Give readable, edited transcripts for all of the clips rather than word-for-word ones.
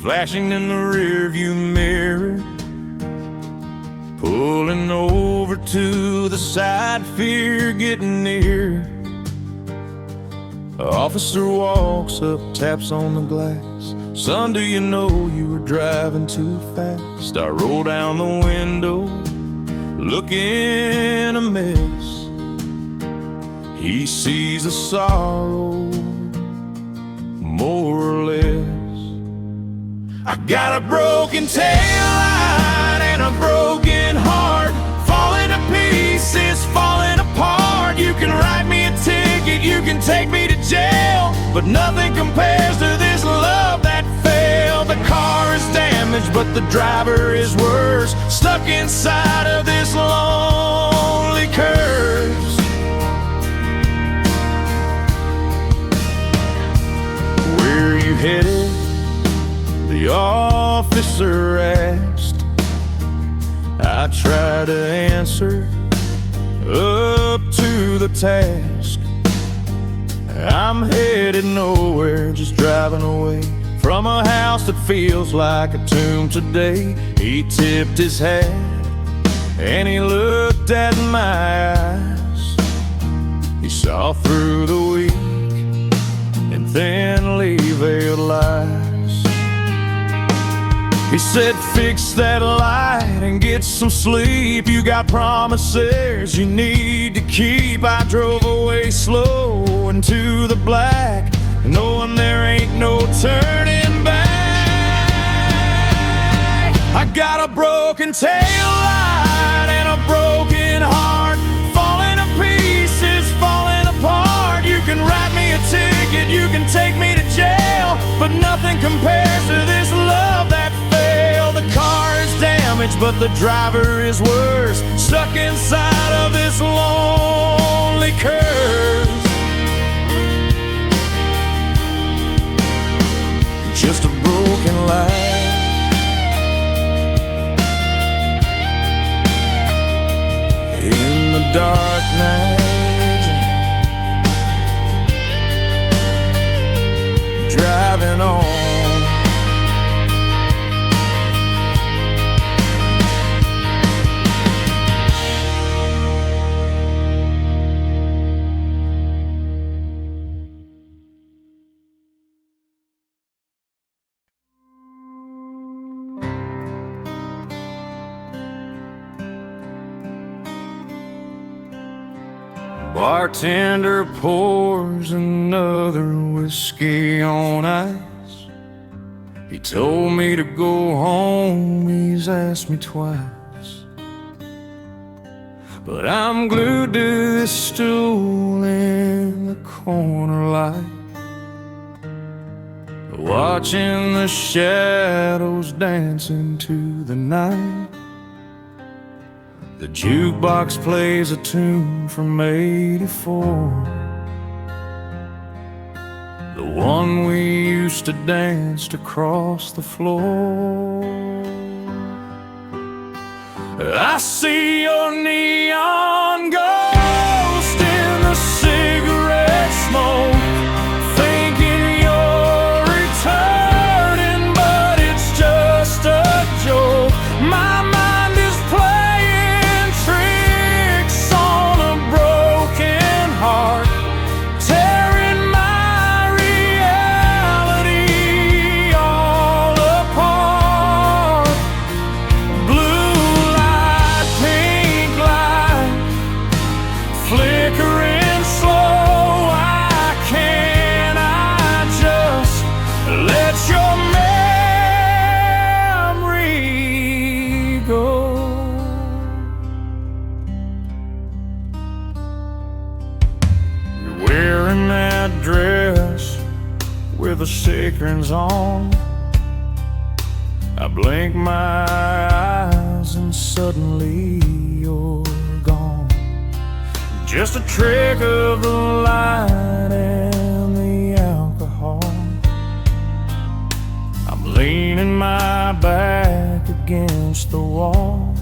flashing in the rearview mirror. Pulling over to the side, fear getting near. Officer walks up, taps on the glass. Son, do you know you were driving too fast? I roll down the window, looking a mess. He sees the sorrow, more or less. I got a broken taillight and a broken heart, falling to pieces, falling apart. You can write me a ticket, you can take me to jail, but nothing compares to this love that failed. The car is damaged, but the driver is worse, stuck inside of this lonely curse. Where are you headed? The officer asked. I tried to answer up to the task. I'm headed nowhere, just driving away from a house that feels like a tomb today. He tipped his hat and he looked at my eyes. He saw through the weak and thinly veiled lies. He said, fix that light and get some sleep. You got promises you need to keep. I drove away slow into the black, knowing there ain't no turning back. I got a broken taillight and a broken heart, falling to pieces, falling apart. You can write me a ticket, you can take me to jail, but nothing compares to this love that failed. The car is damaged, but the driver is worse, stuck inside of this lonely curse. Just a broken light, in the dark night, driving on. Bartender pours another whiskey on ice. He told me to go home, he's asked me twice, but I'm glued to this stool in the corner light, watching the shadows dance into the night. The jukebox plays a tune from '84, the one we used to dance across the floor. I see your neon ghost in the cigarette smoke, thinking you're returning, but it's just a joke. My mind is playing tricks on a broken heart, tearing my reality all apart. Blue light, pink light, flickering slow. Why can't I just let your memory go? You're wearing that dress with the sequins on. I blink my eyes and suddenly you're gone. Just a trick of the light and the alcohol. I'm leaning my back against the wall.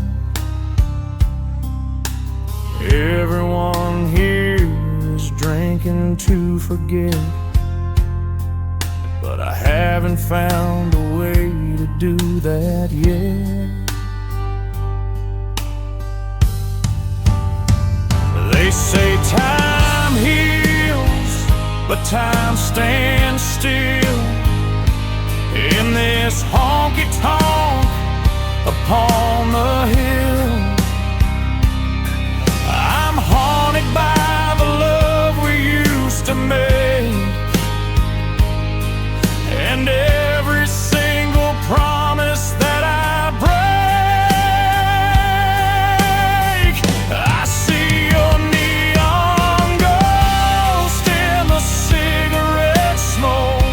Everyone here is drinking to forget, but I haven't found a way to do that yet. They say time heals, but time stands still in this honky tonk upon the hill. I'm haunted by the love we used to make, and every single promise that I break. I see your neon ghost in the cigarette smoke,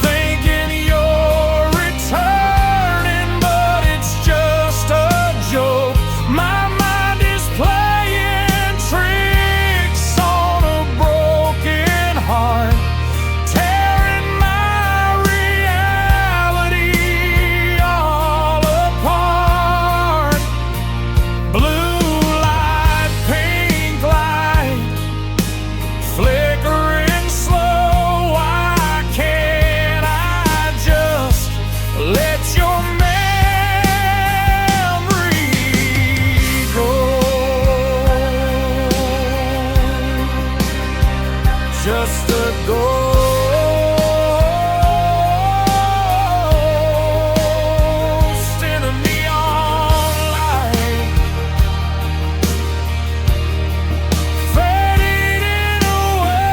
thinking you're returning, but it's just a joke. My mind is playing tricks on a broken heart, tearing my reality all apart. Blue light, pink light, flickering slow. Why can't I just let your memory go? Just a ghost in a neon light, fading away.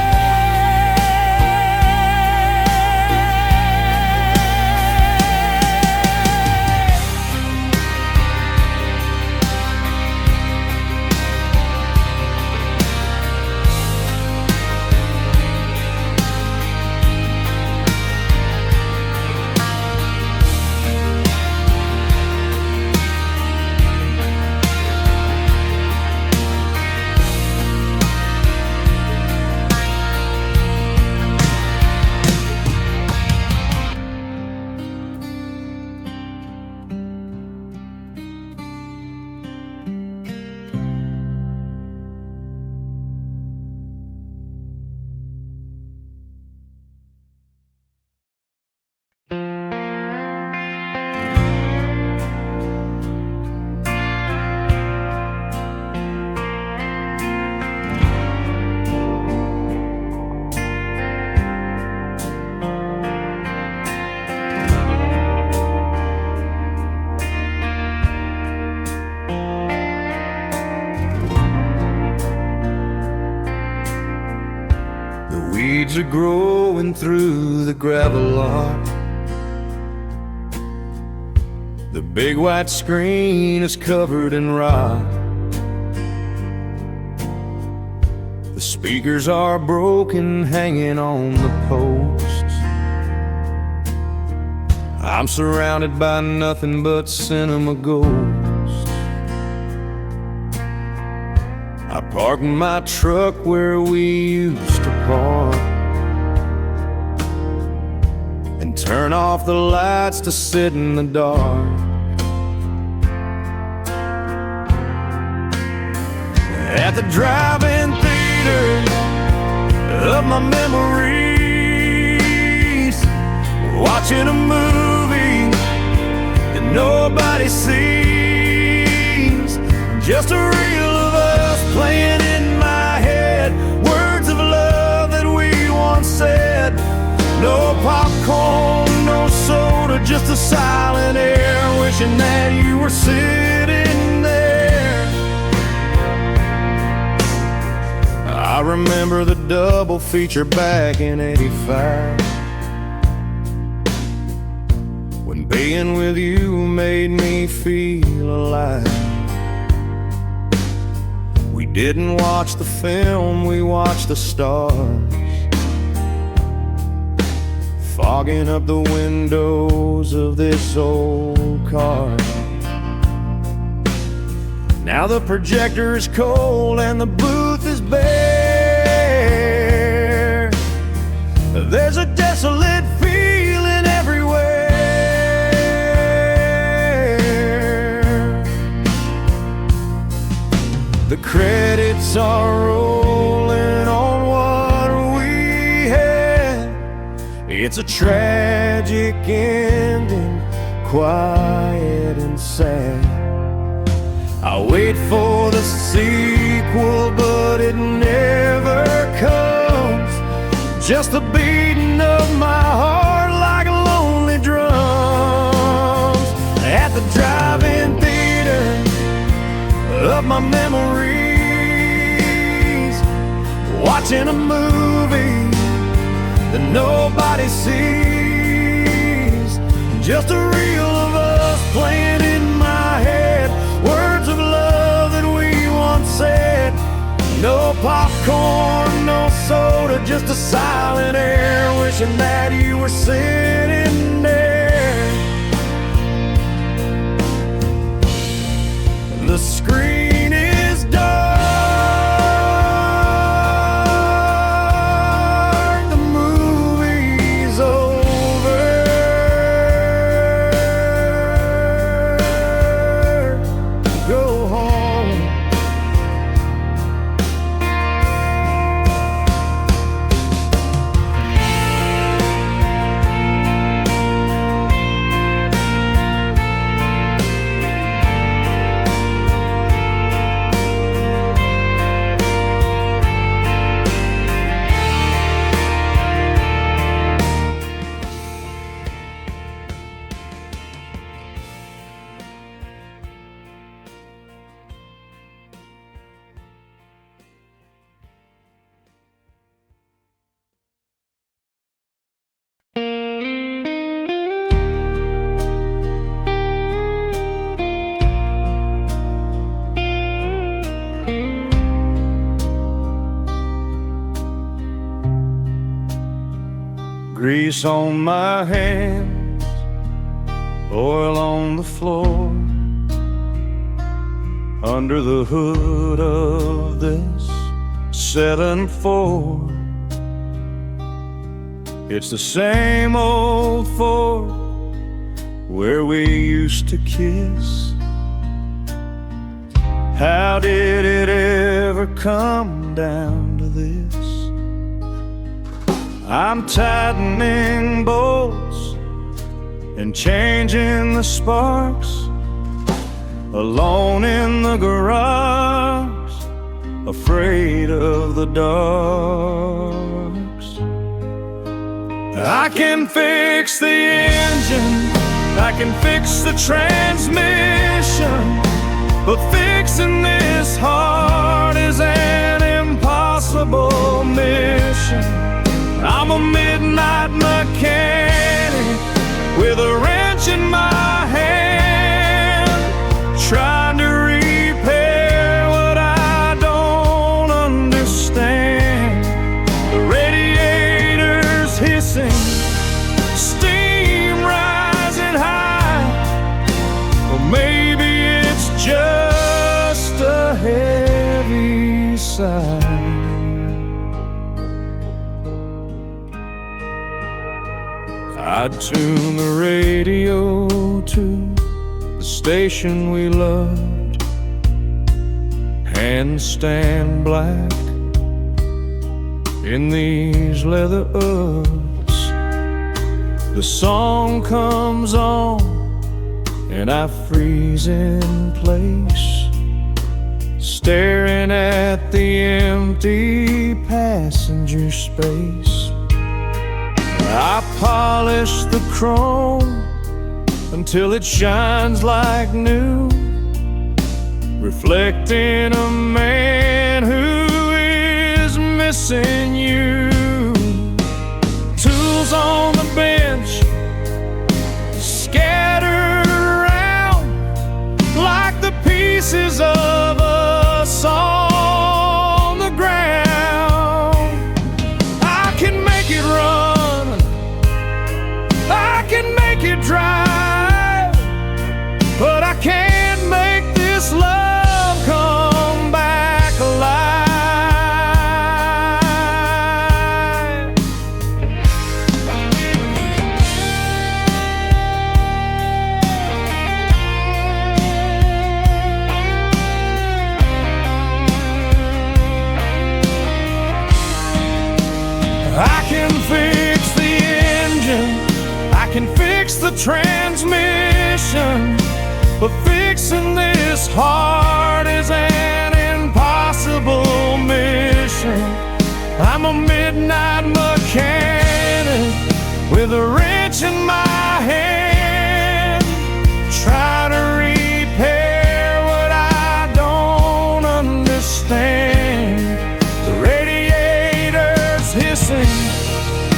The weeds are growing through the gravel lot. The big white screen is covered in rot. The speakers are broken, hanging on the posts. I'm surrounded by nothing but cinema ghosts. I park my truck where we used to park and turn off the lights to sit in the dark. At the drive-in theater of my memories, watching a movie that nobody sees, just a reel of us playing in my head, words of love that we once said. No popcorn, no soda, just a silent air, wishing that you were sitting there. I remember the double feature back in '85, when being with you made me feel alive. We didn't watch the film, we watched the stars, fogging up the windows of this old car. Now the projector is cold and the booth is bare. There's a desolate feeling everywhere. The credits are rolling on what we had. It's a tragic ending, quiet and sad. I wait for the sequel, but it never comes. Just the beating of my heart like lonely drums. At the drive-in theater of my memories, watching a movie that nobody sees. Just a reel of us playing in my head, words of love that we once said. No popcorn, no soda, just a silent air, wishing that you were sitting there. The screen is dark, the movie's over. Go home. Grease on my hands, oil on the floor. Under the hood of this 7-4, it's the same old Ford where we used to kiss. How did it ever come down to this? I'm tightening bolts and changing the sparks, alone in the garage, afraid of the darks. I can fix the engine, I can fix the transmission, but fixing this heart is an impossible mission. I'm a midnight mechanic with a wrench in my hand, trying to repair what I don't understand. The radiator's hissing, steam rising high, or maybe it's just a heavy sigh. I'd tune the radio to the station we loved, handstand black in these leather Uggs. The song comes on and I freeze in place, staring at the empty passenger space. I polish the chrome until it shines like new, reflecting a man who is missing you. Tools on the bench, scattered around like the pieces of us on the ground. I can make it run, I can make it drive, but I can't make this love come back alive. I can fix the engine, I can fix the transmission, but fixing this heart is an impossible mission. I'm a midnight mechanic with a wrench in my hand, trying to repair what I don't understand. The radiator's hissing,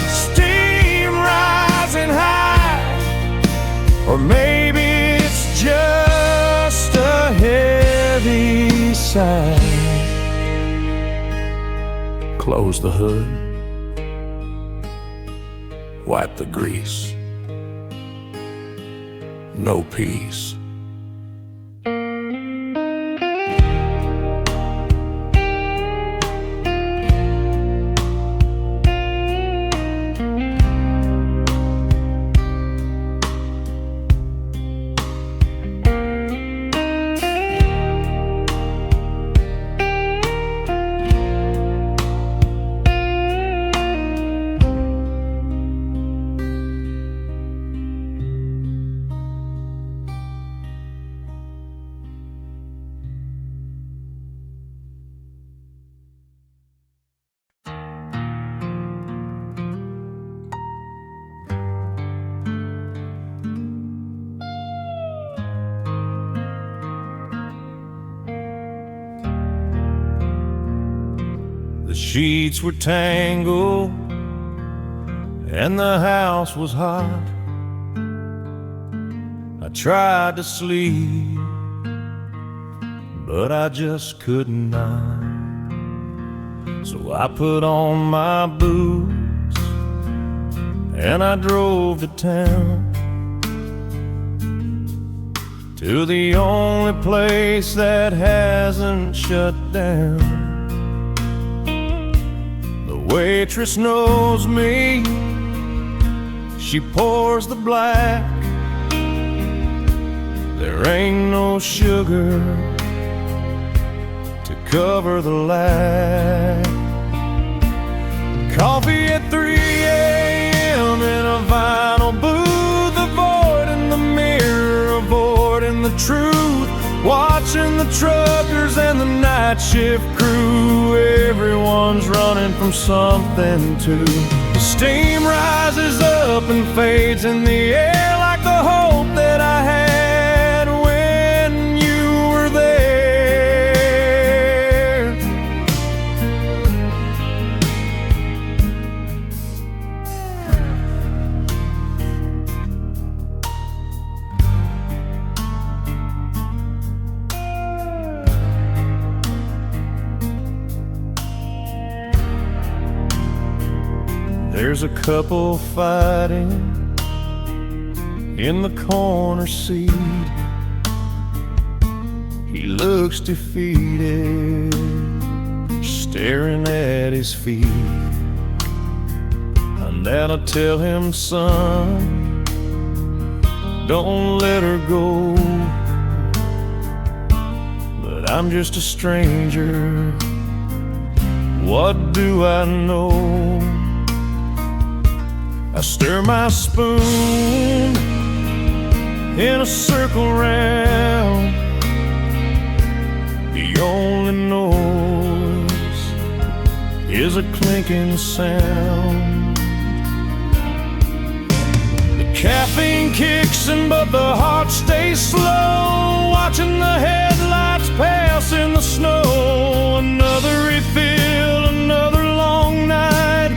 steam rising high, or maybe it's just a heavy sigh. Close the hood, wipe the grease, no peace. The sheets were tangled and the house was hot. I tried to sleep, but I just could not. So I put on my boots and I drove to town, to the only place that hasn't shut down. Waitress knows me, she pours the black. There ain't no sugar to cover the lack. Coffee at 3 a.m. in a vinyl booth, avoiding the mirror, avoiding the truth, watching the truckers and the night shift crew. Everyone's running from something too. The steam rises up and fades in the air like the hope that I had when you were there. There's a couple fighting in the corner seat. He looks defeated, staring at his feet. And then I tell him, son, don't let her go. But I'm just a stranger, what do I know? I stir my spoon in a circle round. The only noise is a clinking sound. The caffeine kicks in, but the heart stays slow, watching the headlights pass in the snow. Another refill, another long night,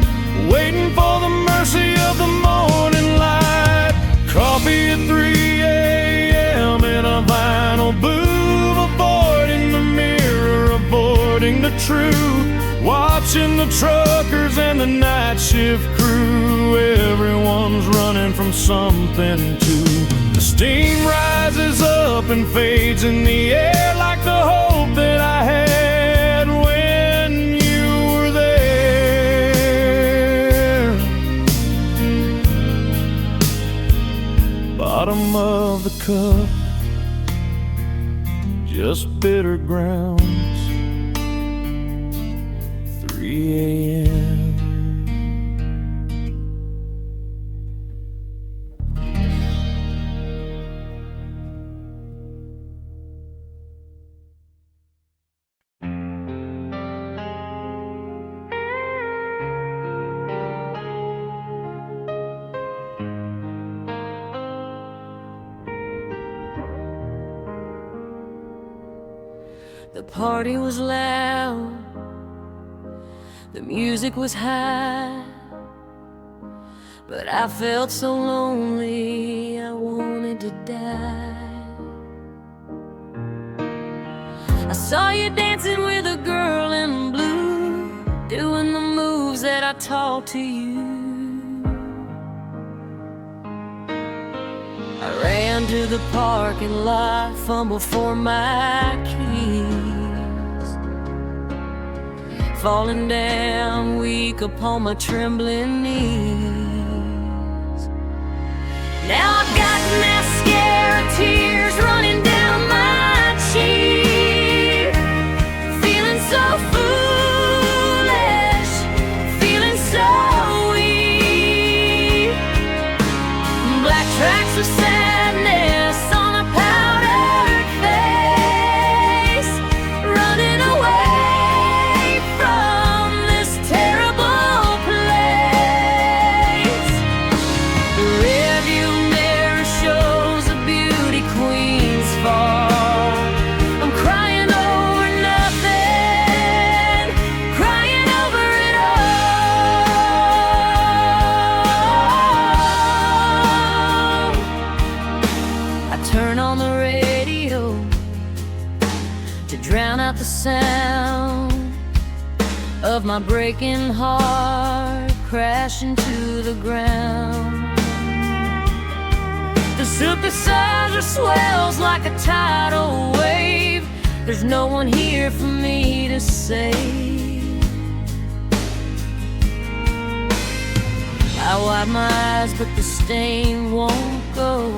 waiting for the mercy of the morning light. Coffee at 3 a.m. in a vinyl booth, avoiding the mirror, avoiding the truth, watching the truckers and the night shift crew. Everyone's running from something too. The steam rises up and fades in the air like the hope that I had when you were there. Bottom of the cup, just bitter grounds. 3 a.m. The party was loud, the music was high, but I felt so lonely, I wanted to die. I saw you dancing with a girl in blue, doing the moves that I taught to you. I ran to the parking lot, fumbled for my keys, falling down weak upon my trembling knees. Now I've got mascara tears running down my cheek, feeling so foolish, feeling so weak. Black tracks of sadness on a powdered face, running away from this terrible place. The rearview mirror shows a beauty queen's fall. I'm crying over nothing, crying over it all. I turn on the radio to drown out the sound of my breaking heart crashing to the ground. The synthesizer swells like a tidal wave. There's no one here for me to save. I wipe my eyes, but the stain won't go.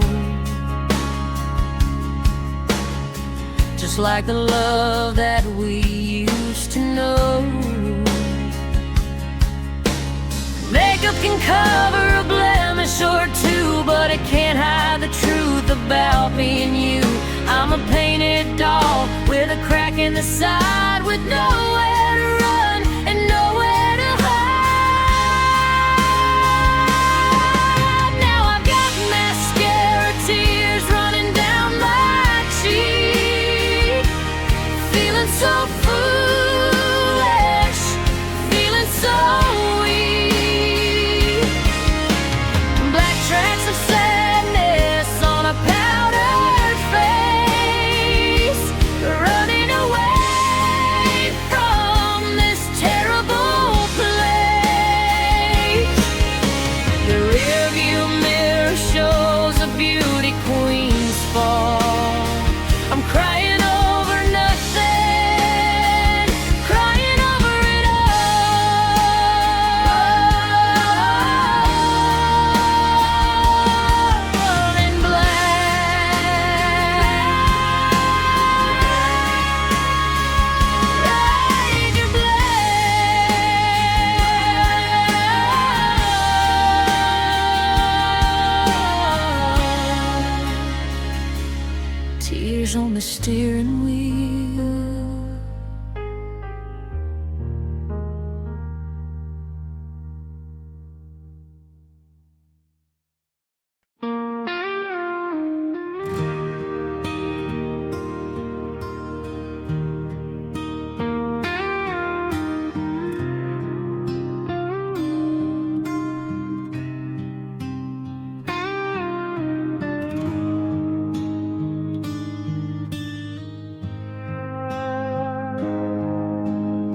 Just like the love that we used to know. Makeup can cover a blemish or two, but it can't hide the truth about me and you. I'm a painted doll with a crack in the side, with nowhere to run and nowhere to hide. Now I've got mascara tears running down my cheek, feeling so foolish, feeling so weak. Black tracks of sadness on a powdered face, running away from this terrible place. The rearview mirror shows a beauty queen's fall. I'm crying over nothing, crying over it all. In black, tears on the steering wheel.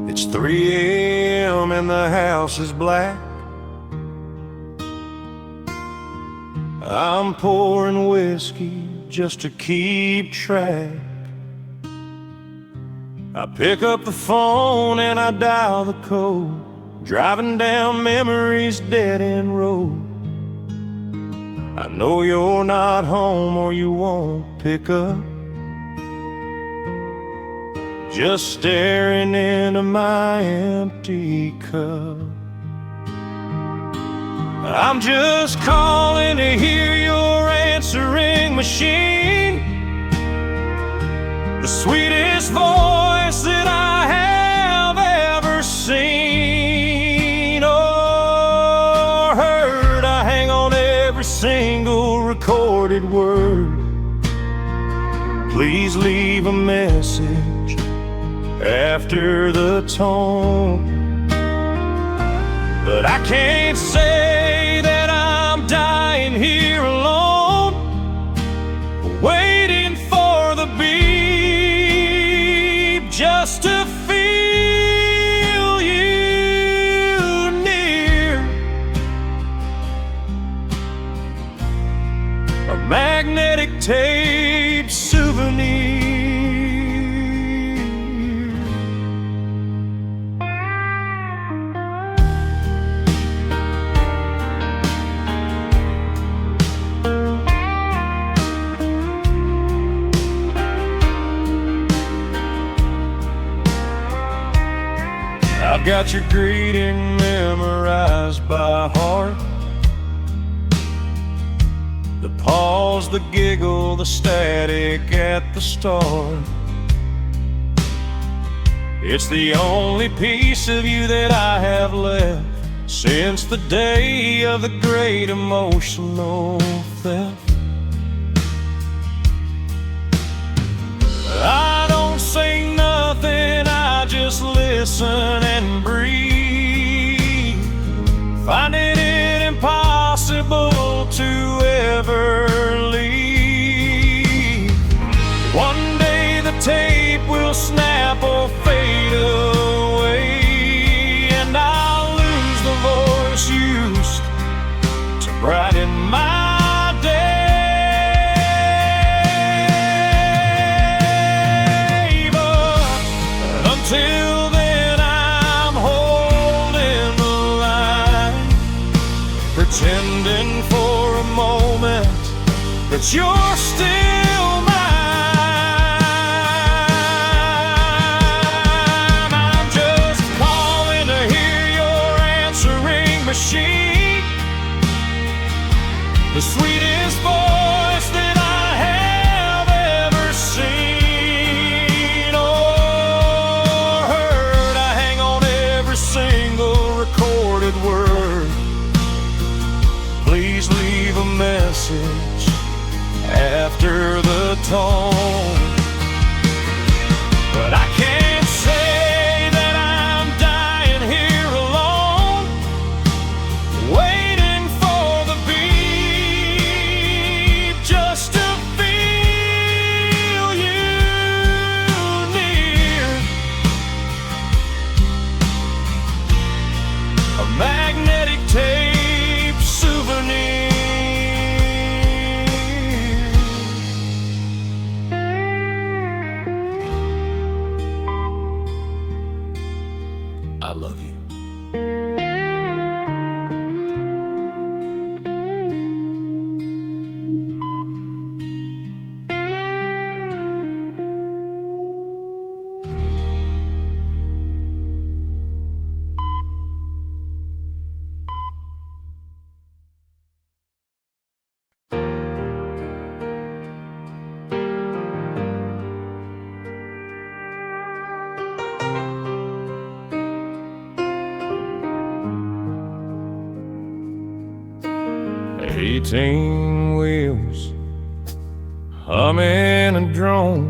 It's 3 a.m. and the house is black. I'm pouring whiskey just to keep track. I pick up the phone and I dial the code, driving down memory's dead-end road. I know you're not home or you won't pick up. Just staring into my empty cup. I'm just calling to hear your answering machine, the sweetest voice that I have ever seen or heard. I hang on every single recorded word. Please leave a message after the tone. But I can't say that I'm dying here alone, waiting for the beep just to feel you near. A magnetic tape souvenir. I've got your greeting memorized by heart. The pause, the giggle, the static at the start. It's the only piece of you that I have left since the day of the great emotional theft. I don't say nothing, I just listen and breathe, finding it impossible to ever leave. One day the tape will snap or fade away, and I'll lose the voice used to brighten my till then I'm holding the line, pretending for a moment that you're still mine. I'm just calling to hear your answering machine, the sweetest voice that I have ever seen. Word. Please leave a message after the tone. But I can't say that I'm dying here alone, waiting for the beep just to feel you near. A magnetic tape souvenir. I love you. Eighteen wheels, humming a drone,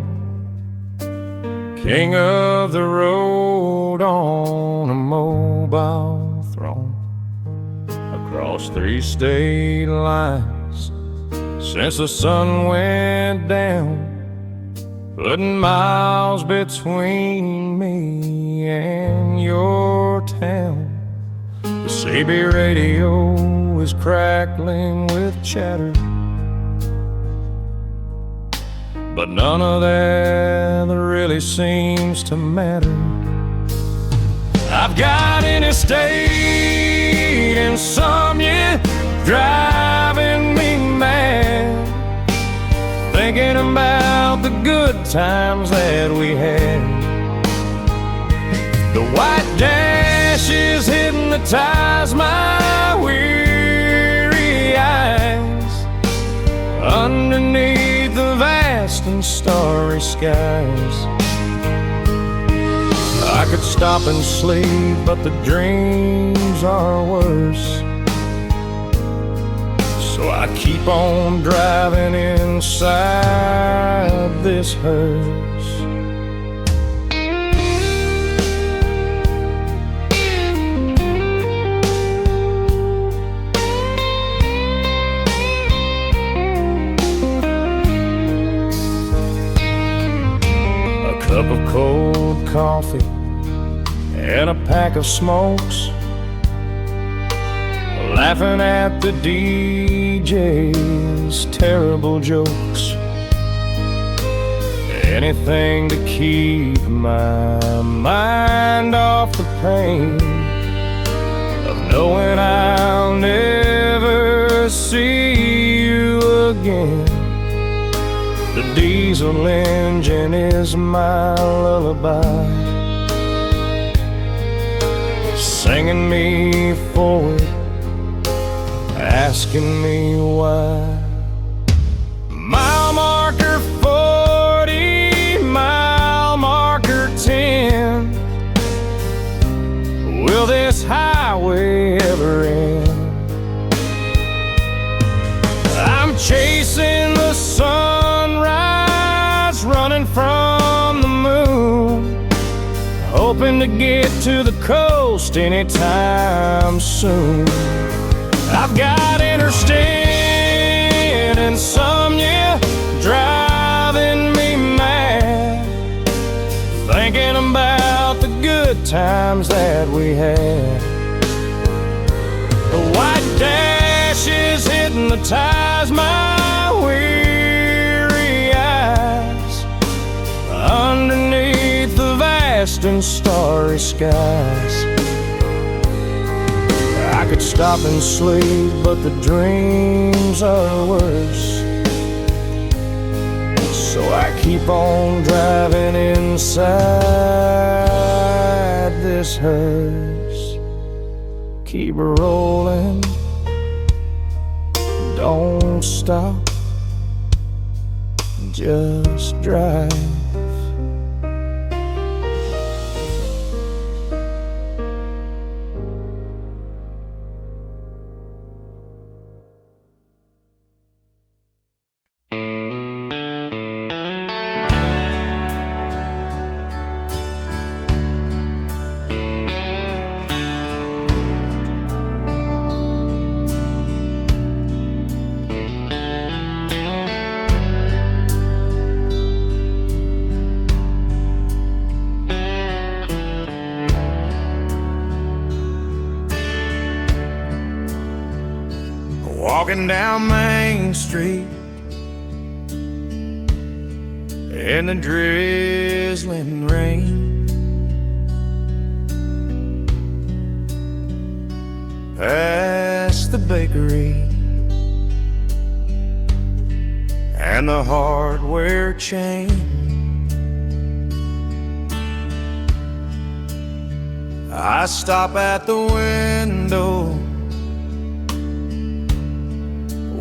king of the road on a mobile throne, across 3 state lines since the sun went down, putting miles between me and your town. The CB radio is crackling with chatter, but none of that really seems to matter. I've got interstate insomnia driving me mad, thinking about the good times that we had. The white dashes hypnotize my weary eyes underneath the vast and starry skies. I could stop and sleep, but the dreams are worse, so I keep on driving inside this hearse. coffee and a pack of smokes, laughing at the DJ's terrible jokes. Anything to keep my mind off the pain of knowing I'll never see you again. The diesel engine is my lullaby, singing me forward, asking me why. Mile marker 40, mile marker 10. Will this highway ever end? I'm chasing the sunrise, running from the moon, hoping to get to the coast anytime soon. I've got interstate insomnia driving me mad, thinking about the good times that we had. The white dashes hypnotize my weary eyes underneath the vast and starry skies. I could stop and sleep, but the dreams are worse, so I keep on driving inside this hearse. Keep rolling, don't stop, just drive. Walking down Main Street in the drizzling rain, past the bakery and the hardware chain. I stop at the window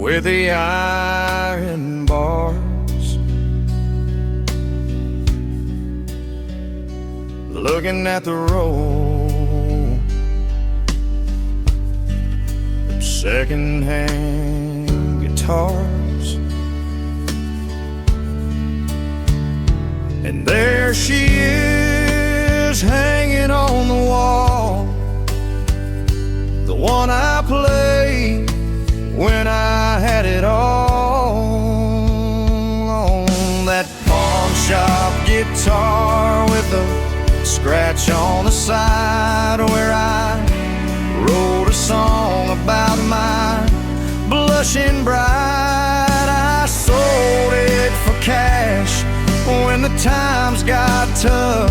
with the iron bars, looking at the row of second-hand guitars. And there she is, hanging on the wall, the one I played when I had it all, on that pawn shop guitar with a scratch on the side where I wrote a song about my blushing bride. I sold it for cash when the times got tough,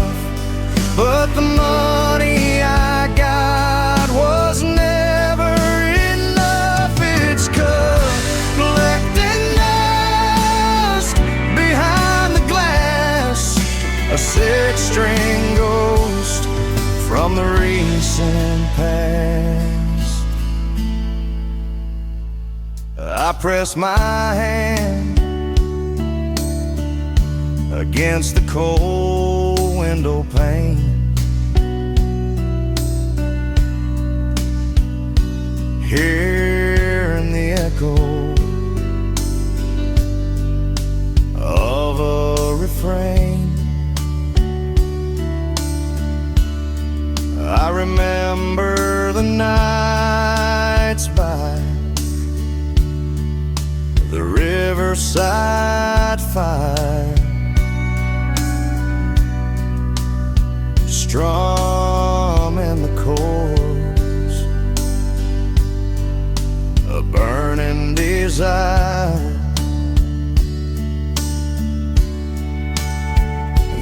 but the money I got was never enough. It's collecting dust behind the glass, a six-string ghost from the recent past. I press my hand against the cold window pane, hearing the echo of a refrain. I remember the nights by the riverside fire, drum and the chords, a burning desire.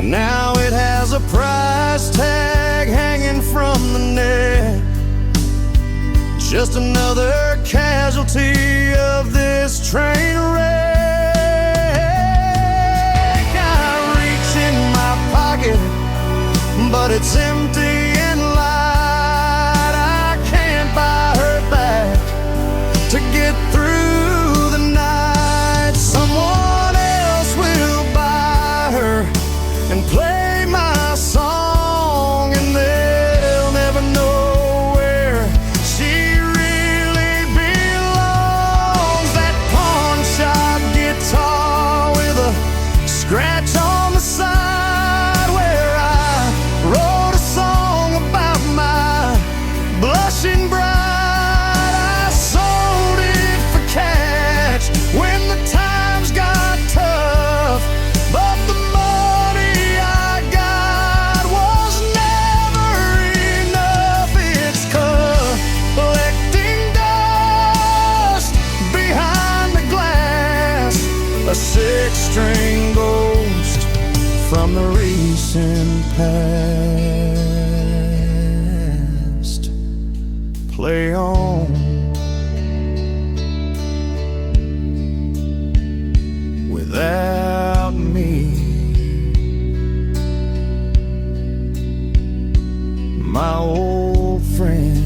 Now it has a price tag hanging from the neck, just another casualty of this train wreck. I reach in my pocket, but it's empty and light. I can't buy her back to get through the night. Someone else will buy her and play my song, and they'll never know where she really belongs. That pawn shop guitar with a scratch on the side, where I wrote a song about my blushing bride. I sold it for cash when the times got tough, but the money I got was never enough. It's collecting dust behind the glass, a six-string ghost from the recent past. Play on without me, my old friend.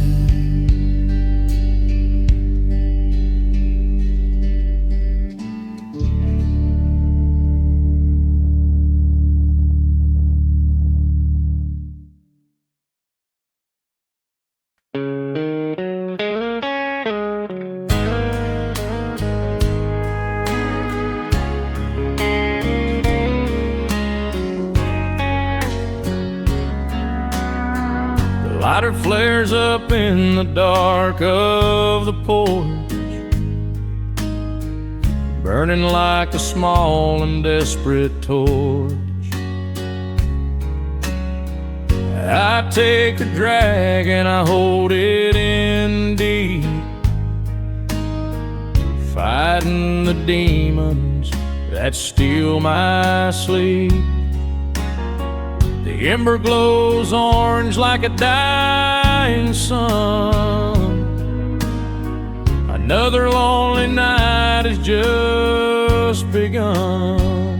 The lighter flares up in the dark of the porch, burning like a small and desperate torch. I take a drag and I hold it in deep, fighting the demons that steal my sleep. The ember glows orange like a dying sun. Another lonely night has just begun.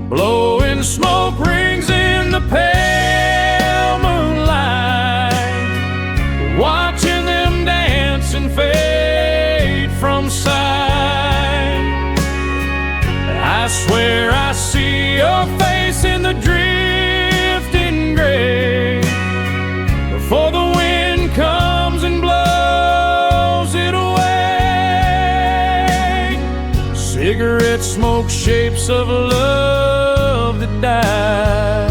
Blowing smoke rings in the pale moonlight, watching them dance and fade from sight. I swear I see your face in the drifting gray before the wind comes and blows it away. Cigarette smoke, shapes of love that died,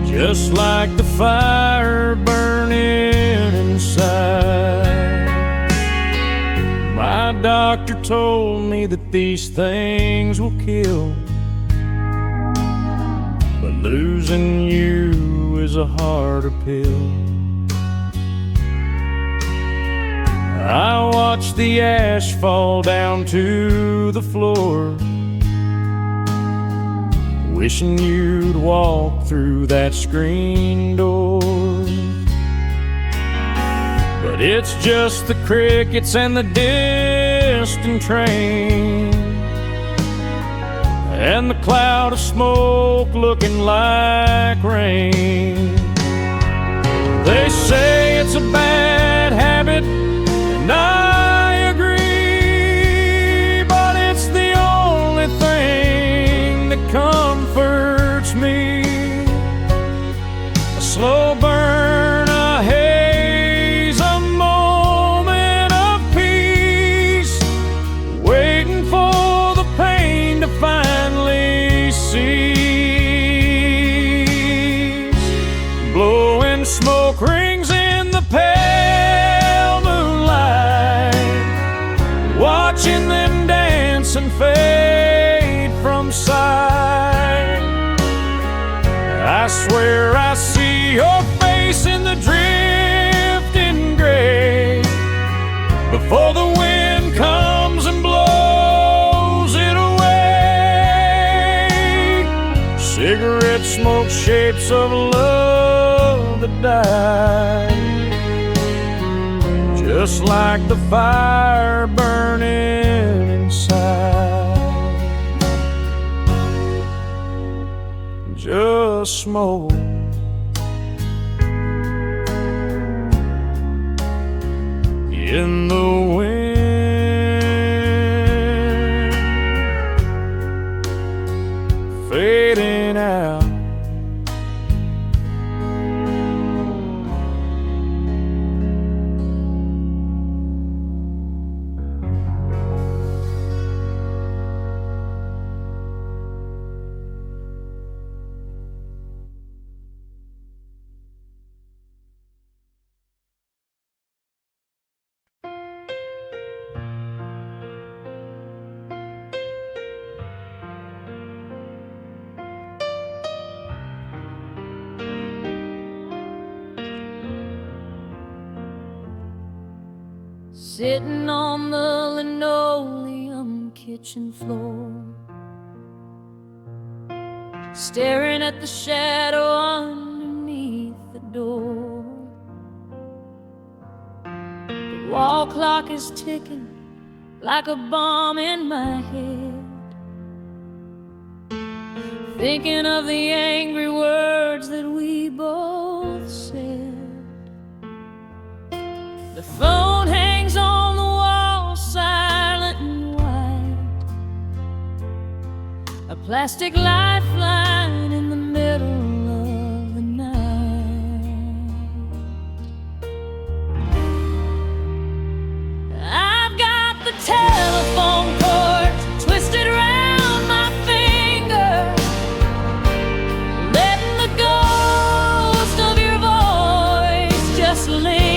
just like the fire burning inside. My doctor told me that these things will kill, but losing you is a harder pill. I watch the ash fall down to the floor, wishing you'd walk through that screen door. But it's just the crickets and the distant train, and the cloud of smoke looking like rain. They say it's a bad habit, and I agree, but it's the only thing that comforts me. A slow burn, a haze, a moment of peace, waiting for the pain to finally cease. Blowing smoke rings in the pale moonlight, watching them dance and fade from sight. see your face in the drifting gray before the wind comes and blows it away. Cigarette smoke, shapes of love that died, just like the fire burning inside. Just smoke. In the wind, fading out. Sitting on the linoleum kitchen floor, staring at the shadow underneath the door. The wall clock is ticking like a bomb in my head, thinking of the angry words that we both said. The phone hangs on the wall, silent and white, a plastic lifeline in the middle of the night. I've got the telephone cord twisted around my finger, letting the ghost of your voice just linger.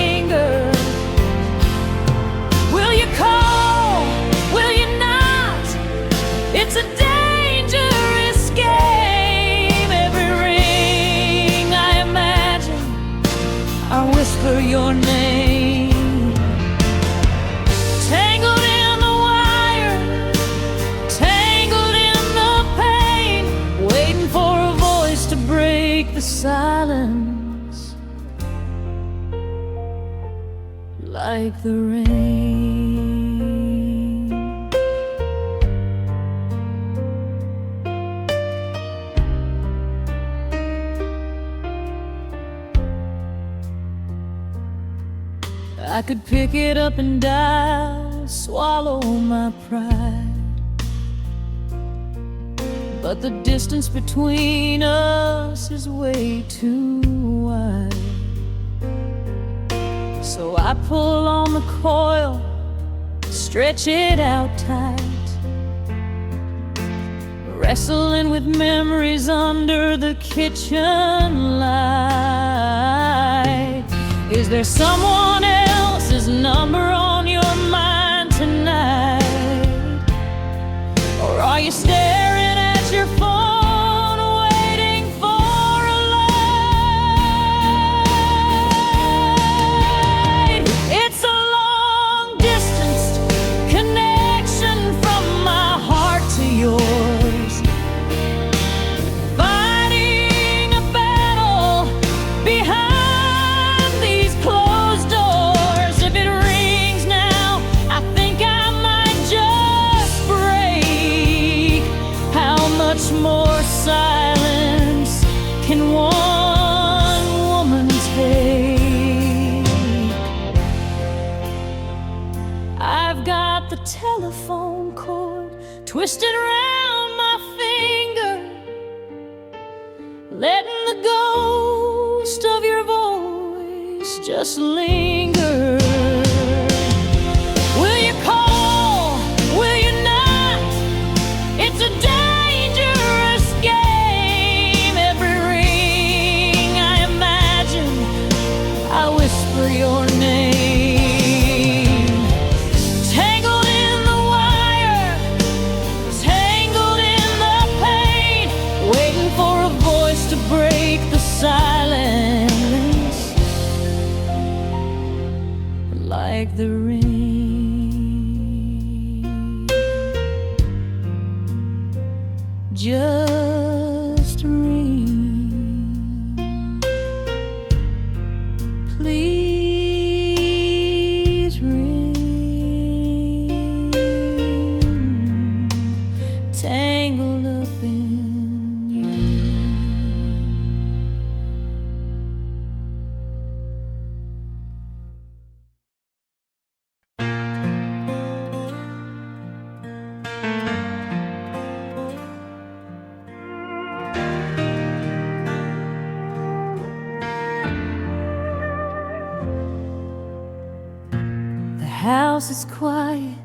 It's a dangerous game. Every ring I imagine, I whisper your name. Tangled in the wire, tangled in the pain, waiting for a voice to break the silence like the rain. I could pick it up and dial, swallow my pride, but the distance between us is way too wide. So I pull on the coil, stretch it out tight, wrestling with memories under the kitchen light. Is there someone else's number on your mind tonight? Or are you staring at your phone, waiting for a light? It's a long distance connection from my heart to yours, fighting a battle behind more silence can one woman take. I've got the telephone cord twisted around my finger, letting the ghost of your voice just linger. Will you call? Will you not? It's a dangerous game. Every ring I imagine, I whisper your name. Tangled in the wire, tangled in the pain, waiting for a voice to break the silence like the rain. Just rain. Please rain. Tangled up in you. The house is quiet,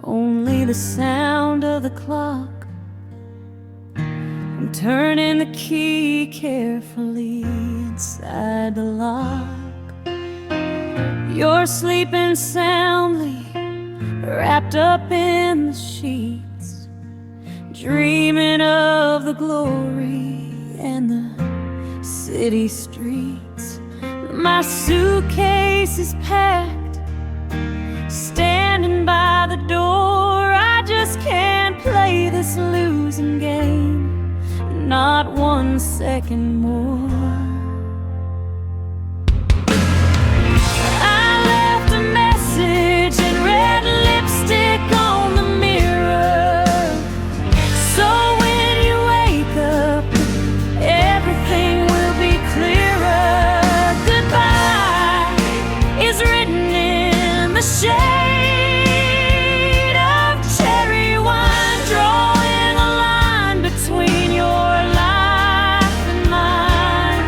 only the sound of the clock. I'm turning the key carefully inside the lock. You're sleeping soundly, wrapped up in the sheets, dreaming of the glory and the city streets. My suitcase is packed, standing by the door. I just can't play this losing game, not 1 second more. I left a message in red lipstick on the mirror, so when you wake up, everything will be clearer. Goodbye is written in the shade of cherry wine, drawing a line between your life and mine.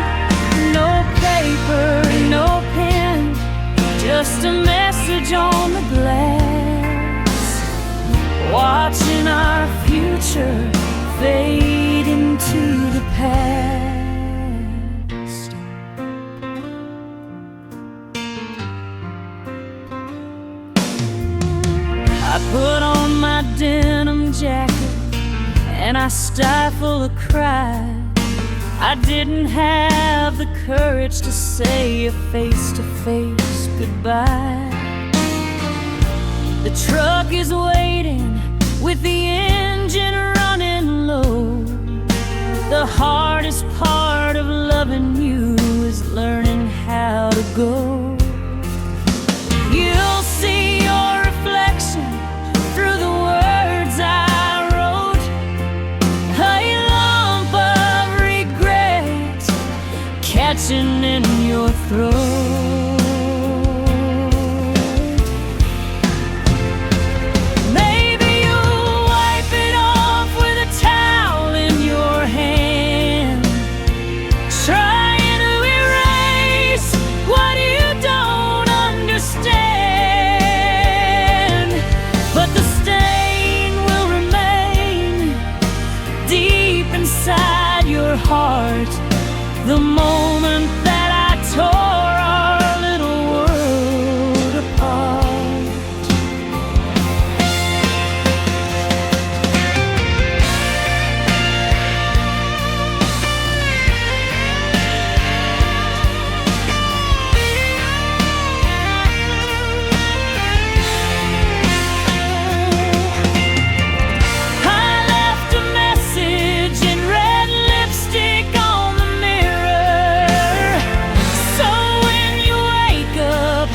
No paper, no pen, just a message on the glass, watching our future fade into the past. I put on my denim jacket and I stifle a cry. I didn't have the courage to say a face-to-face goodbye. The truck is waiting with the engine running low. The hardest part of loving you is learning how to go. You'll see your reflection through the words I wrote, a lump of regret catching in your throat. Maybe you'll wipe it off with a towel in your hand, trying to erase what you don't understand. But the stain will remain deep inside your heart, the moment that I tore our little world apart. I left a message in red lipstick on the mirror, so when you wake up,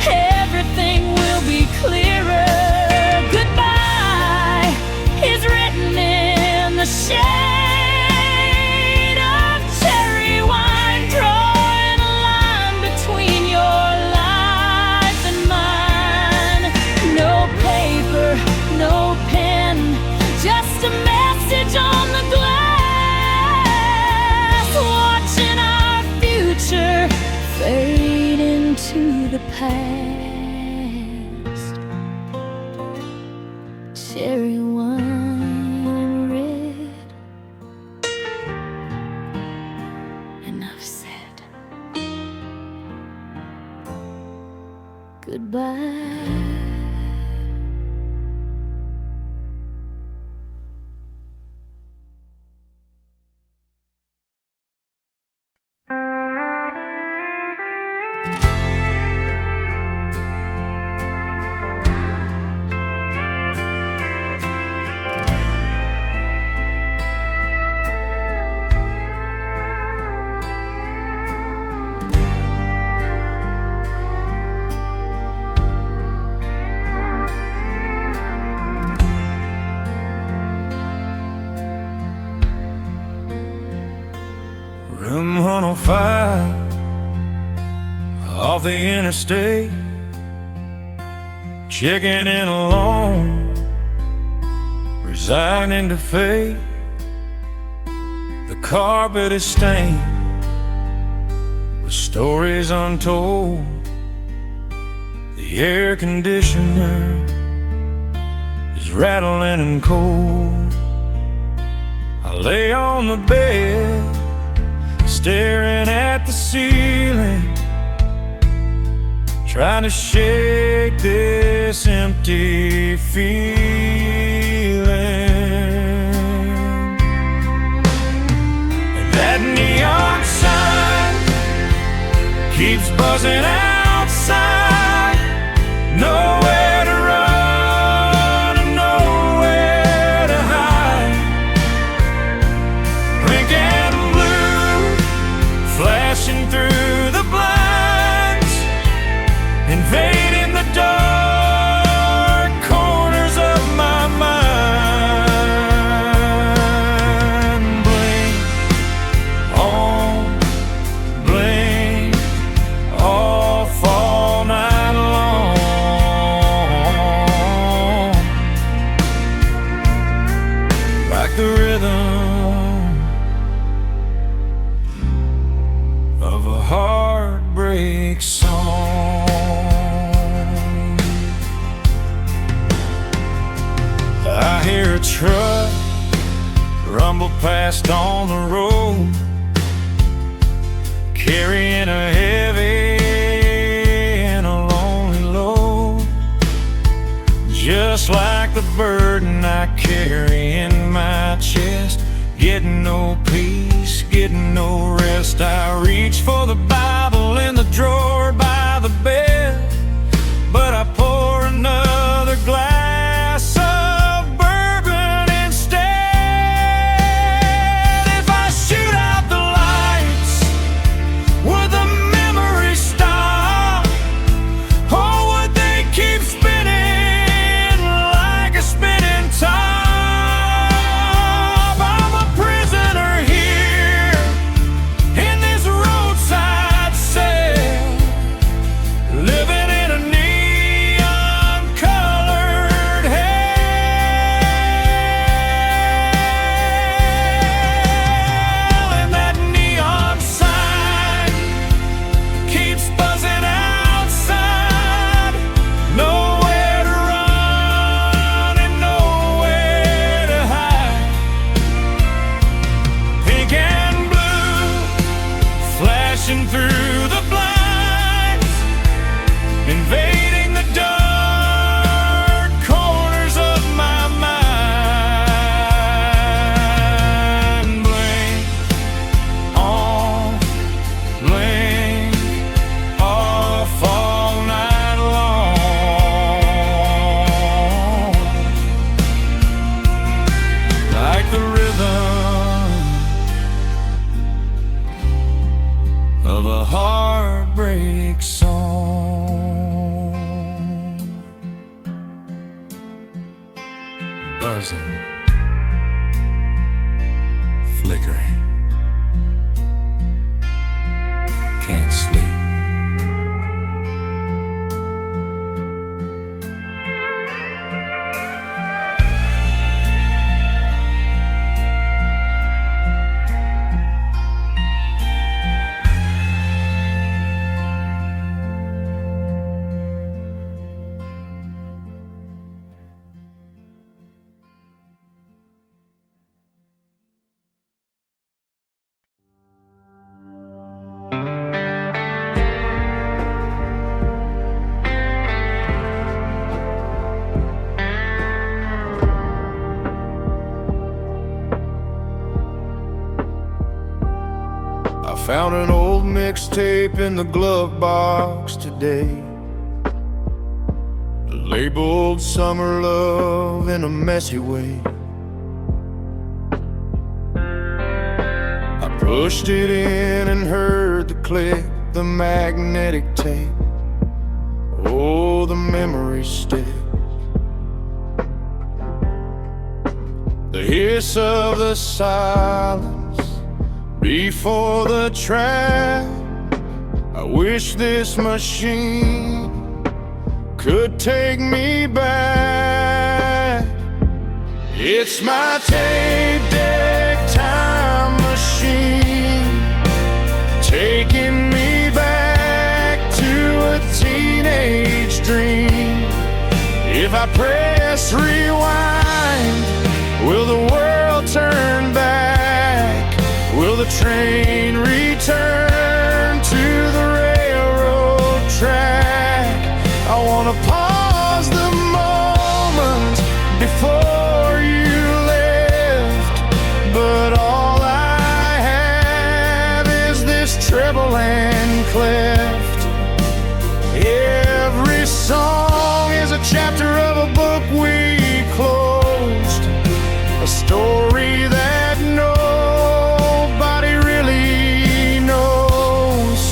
everything will be clearer. Goodbye is written in the shade of cherry wine, drawing a line between your life and mine. No paper, no pen, just a message on the glass, watching our future fade into the past. Cherry wine red, enough said. Goodbye. 45 off the interstate, checking in alone, resigning to fate. The carpet is stained with stories untold. The air conditioner is rattling and cold. I lay on the bed, staring at the ceiling, trying to shake this empty feeling. And that neon sign keeps buzzing outside. Nowhere to run and nowhere to hide. Pink and blue flashing through the blinds, invading the dark corners of my mind. Blink on, blink off all night long, like the rhythm of a heartbreak song. I hear a truck rumble past on the road, carrying a heavy and a lonely load, just like the burden I carry in my chest. Getting no peace, getting no rest. I reach for the Bible in the drawer by the bed, but I pour another glass of bourbon instead. If I shoot out the lights, would the memories stop? Or would they keep spinning like a spinning top? I'm a prisoner here in this roadside cell, living in a neon-colored hell. And that neon sign keeps buzzing outside. Nowhere to run and nowhere to hide. Pink and blue flashing through the blinds, invading the dark corners of my mind. Blink on, blink off all night long, like the rhythm of a heartbreak song. Buzzing, flickering, can't sleep. I found an old mixtape in the glove box today, labeled Summer Love in a messy way. I pushed it in and heard the click, the magnetic tape. Oh, the memories stick. The hiss of the silence before the trap. I wish this machine could take me back. It's my tape deck time machine, taking me back to a teenage dream. If I press rewind, will the world turn back? Will the train return to the railroad track? I wanna pause the moment before you left, but all I have is this treble and cleft. Every song is a chapter of a book we closed, a story that nobody really knows.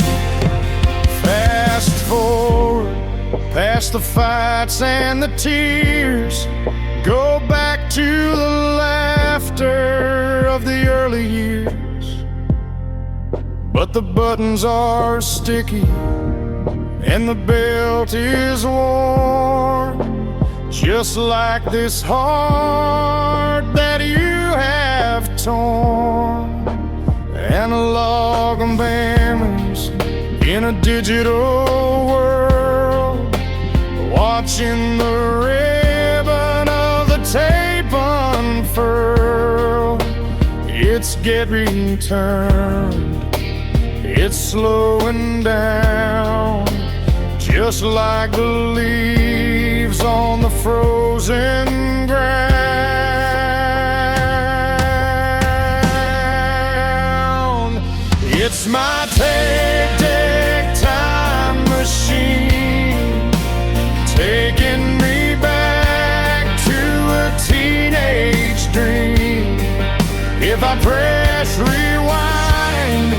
Fast forward past the fights and the tears, go back to the laughter of the early years. But the buttons are sticky and the belt is worn, just like this heart that you have torn. Analog memories in a digital world, watching the ribbon of the tape unfurl. It's getting turned, it's slowing down, just like the leaves on the frozen ground. It's my tape deck time machine, taking me back to a teenage dream. If I press rewind,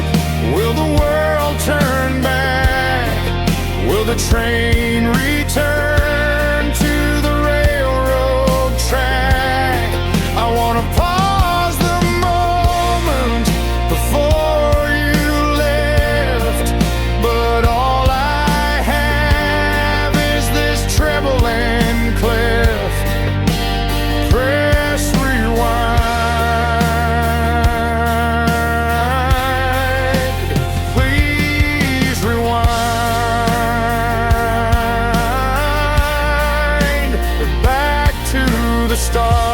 will the world turn back? Will the train return to the railroad track? I wanna pause the moment before you left, but all I have is this treble and cleft. Press rewind, please rewind back to the start.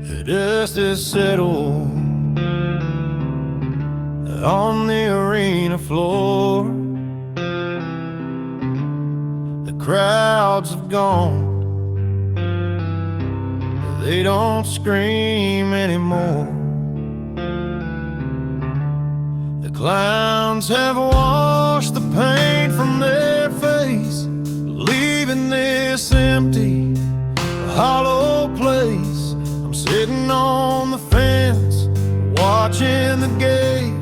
The dust is settled on the arena floor. The crowds have gone, they don't scream anymore. The clowns have washed the paint from their face, leaving this empty, hollow place. I'm sitting on the fence, watching the gate,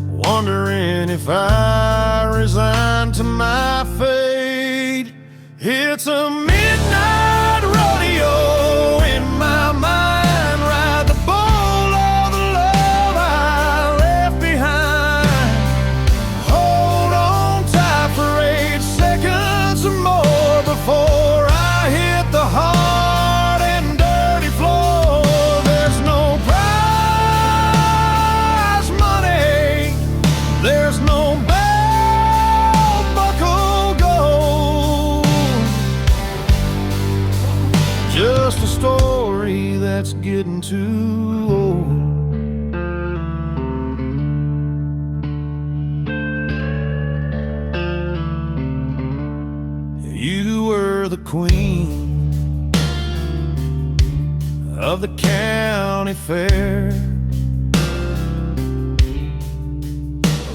wondering if I resign to my fate. It's a midnight rodeo in my mind, ride the bull of the love I left behind. Hold on tight for 8 seconds or more before I hit the hard and dirty floor. There's no prize money, there's no belt buckle gold, just a story that's getting too old. You were the queen of the county fair,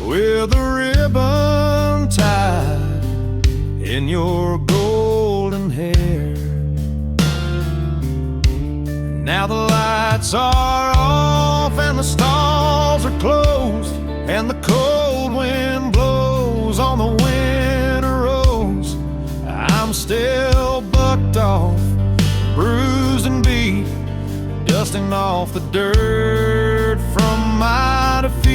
with a ribbon tied in your golden hair. Now the lights are off and the stalls are closed, and the cold wind blows on the winter roads. I'm still bucked off, bruised and beat, dusting off the dirt from my defeat.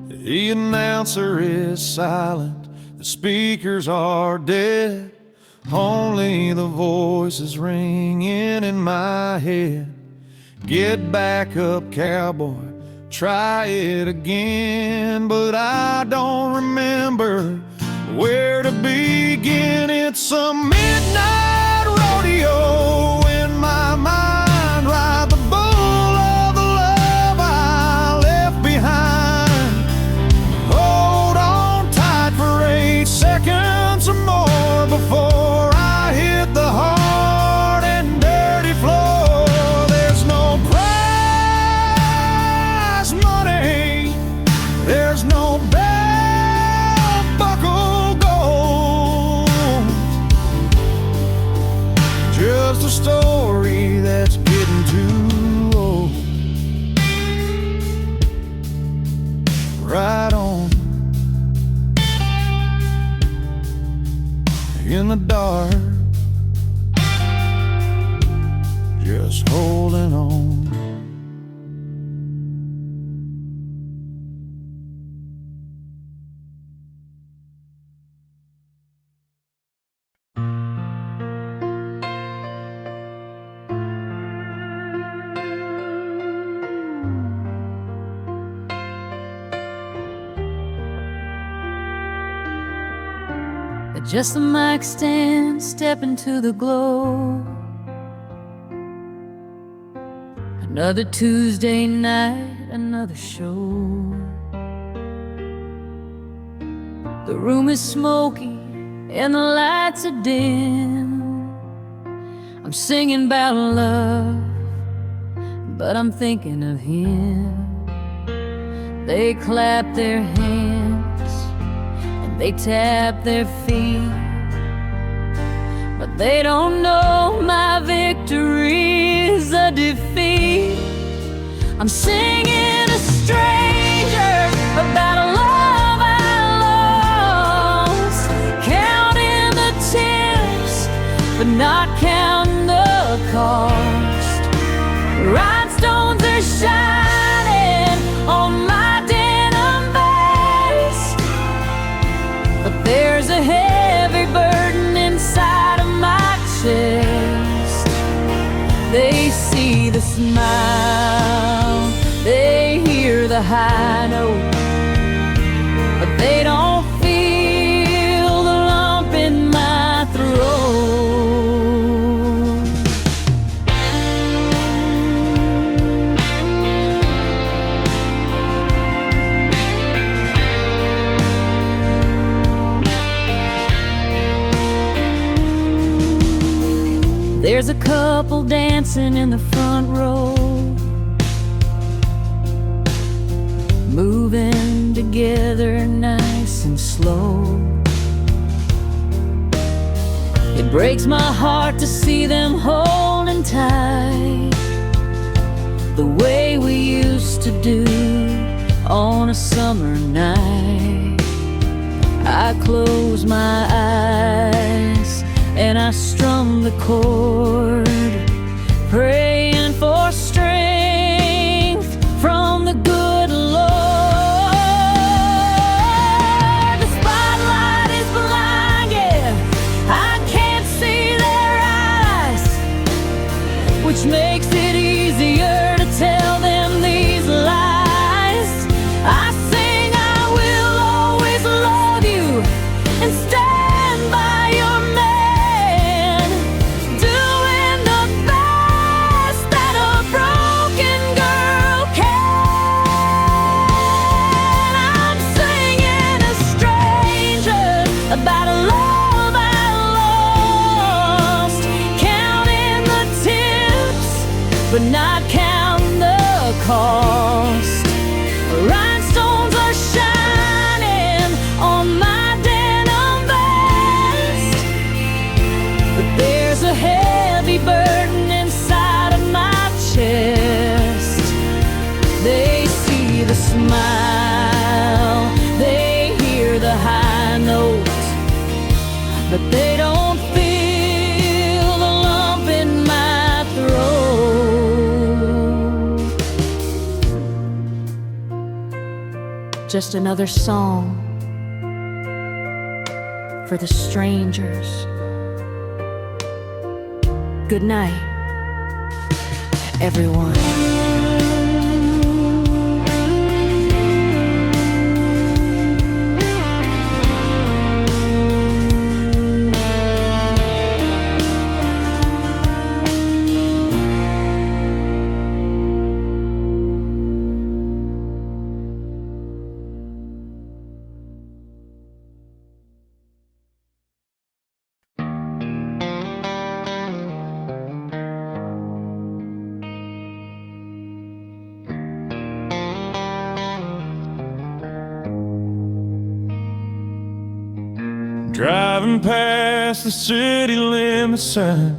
The announcer is silent, the speakers are dead, only the voices ringing in my head. Get back up, cowboy, try it again. But I don't remember where to begin. It's a midnight rodeo in my mind, ride the bull of the love I left behind. Hold on tight for 8 seconds or more before I hit the hard and dirty floor. There's no prize money, there's no belt buckle gold, just a story that's getting too old. Right on in the dark, just holding on. Just the mic stand, step into the glow. Another Tuesday night, another show. The room is smoky and the lights are dim. I'm singing about love, but I'm thinking of him. They clap their hands, they tap their feet, but they don't know my victory is a defeat. I'm singing a stranger about a love I lost, counting the tips, but not counting the cost. Rhinestones are shining on my denim vest, but there's a heavy burden inside of my chest. They see the smile, they hear the high note, but they don't feel the lump in my throat. There's a couple dancing in the front row, moving together nice and slow. It breaks my heart to see them holding tight, the way we used to do on a summer night. I close my eyes and I strum the chord, praying for strength from the good Lord. The spotlight is blind, yeah, I can't see their eyes, which makes it easier to tell them these lies. I sing I will always love you and stand by your man, doing the best just another song for the strangers. Good night, everyone. Driving past the city limit sign,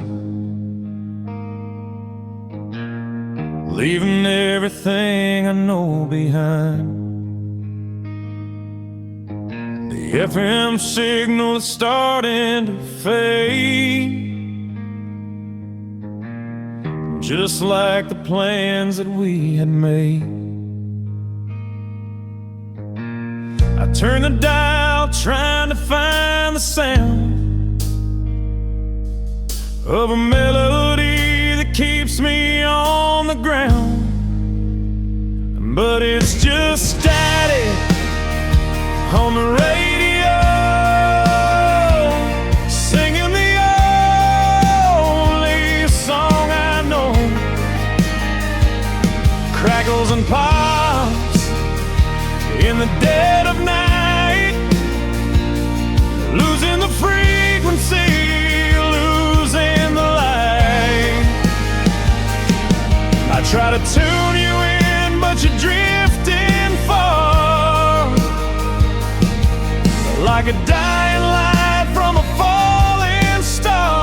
leaving everything I know behind. The FM signal is starting to fade, just like the plans that we had made. I turn the dial, trying to find the sound of a melody that keeps me on the ground. But it's just static on the radio, singing the only song I know. Crackles and pops in the dead of night, losing the frequency, losing the light. I try to tune you in, but you're drifting far, like a dying light from a falling star.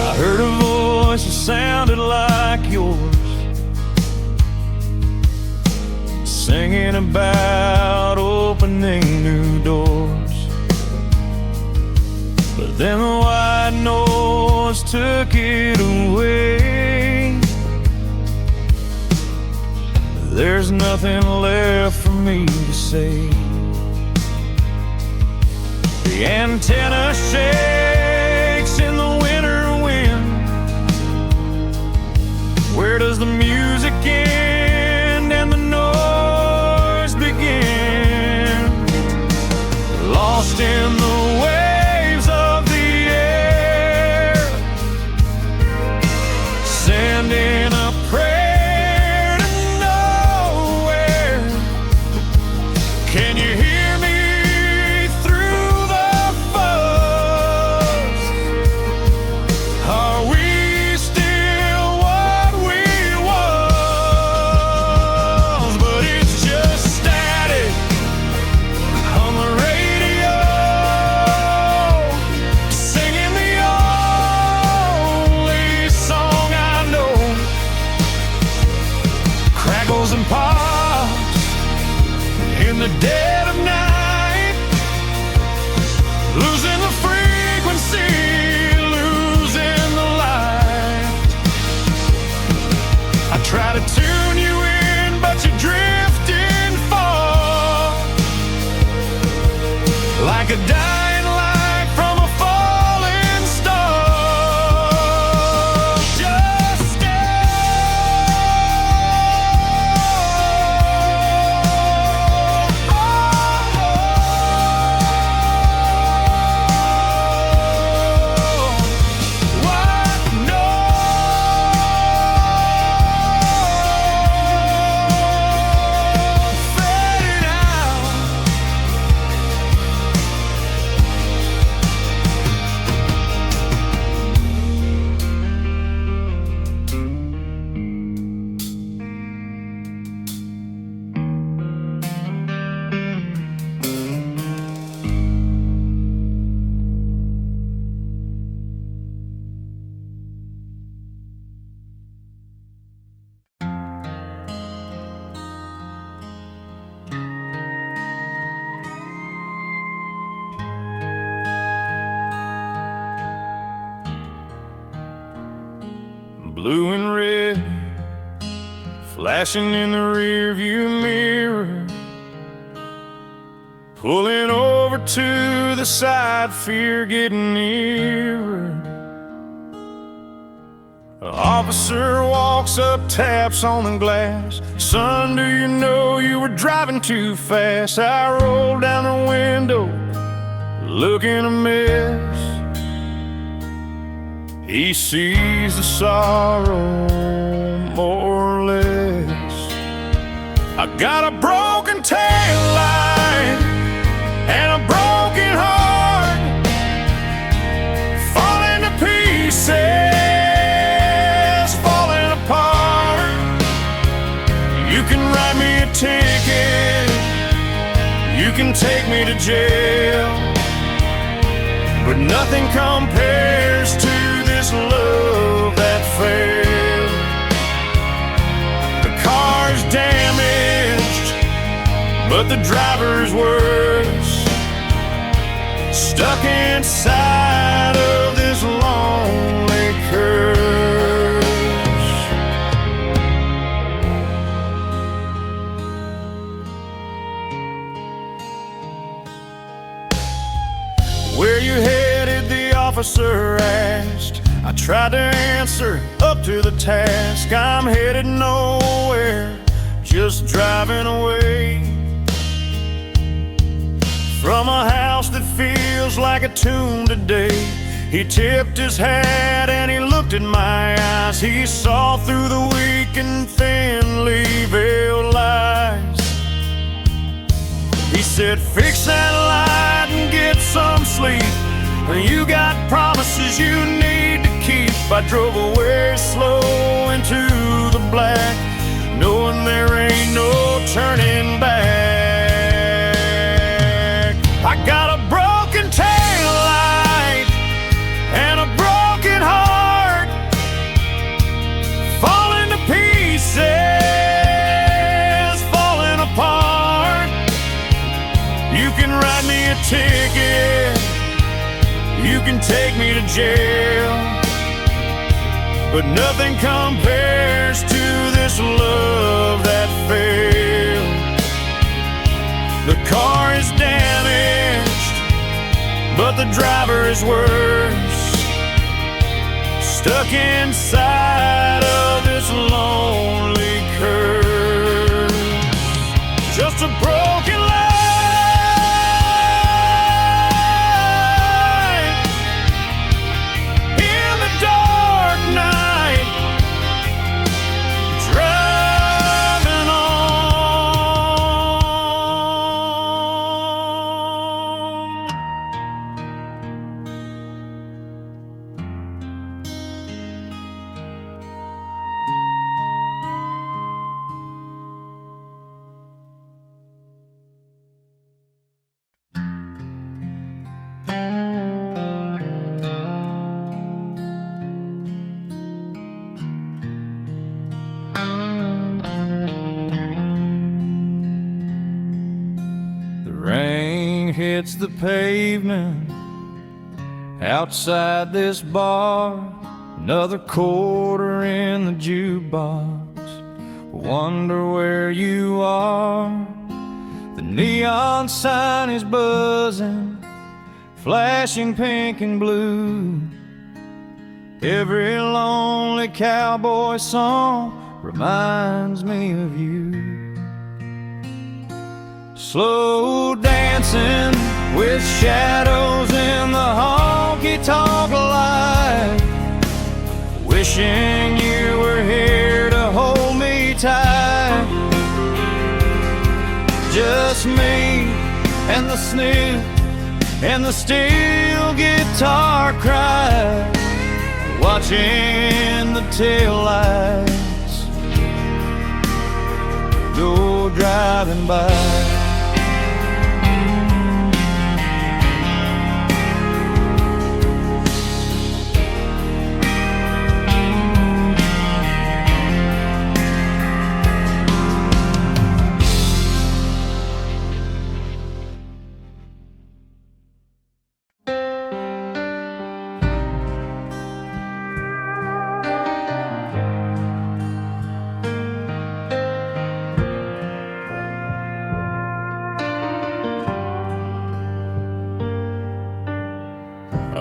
I heard a voice that sounded like yours, singing about opening new doors. But then the white noise took it away. There's nothing left for me to say. The antenna shakes in the winter wind. Where does the music end and the noise begin? Lost in the waves of the air, sending a prayer to nowhere. Can you hear me through the fuzz? Are we still what we was? But it's just static on the radio, singing the only song I know. Crackles and pops in the dead of night, losing the frequency, losing the light. I try to tune you in, but you're drifting far, like a dying light from a falling star. Just what no fading out. blue and red, flashing in the rearview mirror. Pulling over to the side, fear getting nearer. An officer walks up, taps on the glass. Son, do you know you were driving too fast? I rolled down the window, looking a mess. He sees the sorrow, more or less. I got a broken taillight and a broken heart, falling to pieces, falling apart. You can write me a ticket, you can take me to jail, but nothing compares to this love that failed. The car's damaged, but the driver's worse. Stuck inside of this lonely curse. Where you headed, the officer asked. I tried to answer up to the task. I'm headed nowhere, just driving away from a house that feels like a tomb today. He tipped his hat and he looked in my eyes. He saw through the weak and thinly veiled lies. He said, fix that light and get some sleep. You got promises you need to keep. I drove away slow into the black, knowing there ain't no turning back. I got a broken taillight and a broken heart, falling to pieces, falling apart. You can write me a ticket, you can take me to jail, but nothing compares to this love that failed. The car is damaged, but the driver is worse. Stuck inside of this lonely curse. Just a broken light in the dark night, driving on. The rain hits the pavement outside this bar. Another quarter in the jukebox. Wonder where you are. The neon sign is buzzing, flashing pink and blue. Every lonely cowboy song reminds me of you. Slow dancing with shadows in the honky tonk light, wishing you were here to hold me tight. Just me and the sniff and the steel guitar cry, watching the taillights go driving by.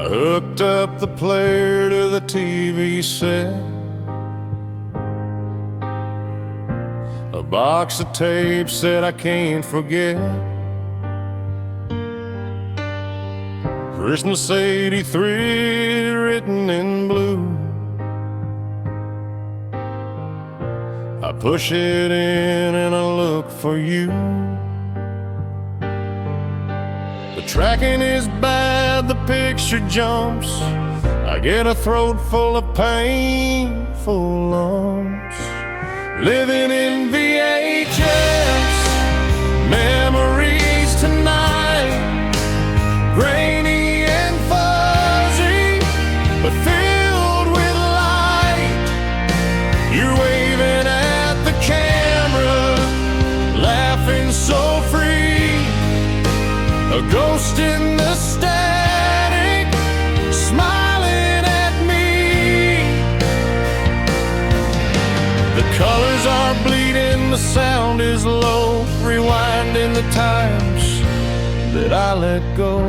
hooked up the player to the TV set. A box of tapes that I can't forget. Christmas '83 written in blue. I push it in and I look for you. The tracking is bad, the picture jumps. I get a throat full of painful lumps. Living in VHS, memories tonight. Grainy and fuzzy, but filled with light. You're waving at the camera, laughing so free. A ghost in the static, smiling at me. The colors are bleeding, the sound is low, rewinding the times that I let go.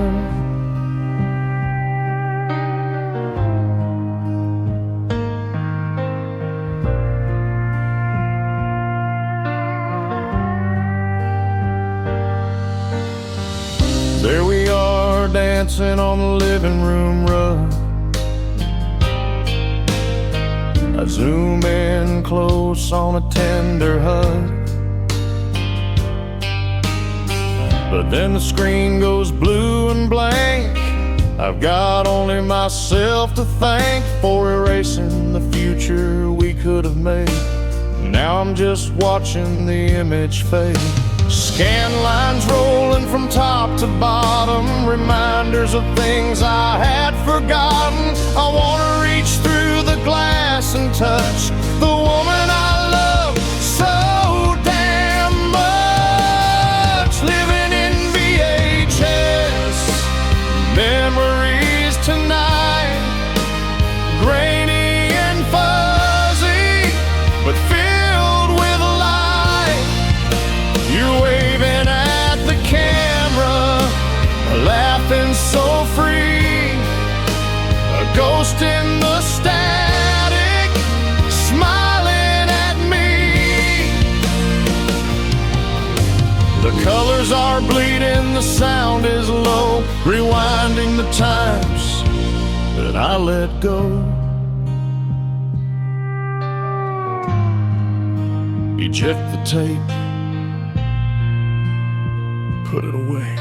There we are, dancing on the living room rug. I zoom in close on a tender hug. But then the screen goes blue and blank. I've got only myself to thank for erasing the future we could have made. Now I'm just watching the image fade. Scan lines rolling from top to bottom, reminders of things I had forgotten. I wanna reach through the glass and touch the woman I love so damn much. Living in VHS, memories tonight. Grainy and fuzzy, but filled with light. You're waving at the camera, laughing so free. A ghost in the static, smiling at me. The colors are bleeding, the sound is low, rewinding the times that I let go. Eject the tape, put it away.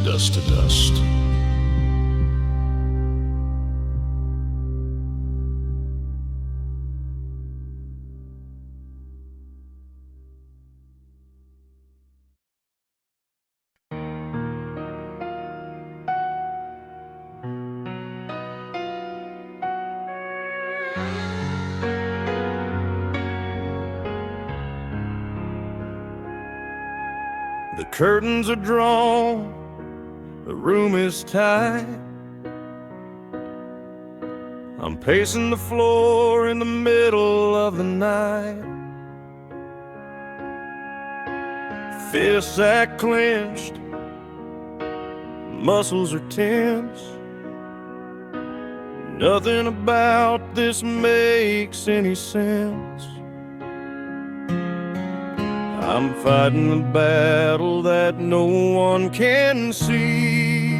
Dust to dust. The curtains are drawn, the room is tight. I'm pacing the floor in the middle of the night. Fists act clenched, muscles are tense. Nothing about this makes any sense. I'm fighting the battle that no one can see.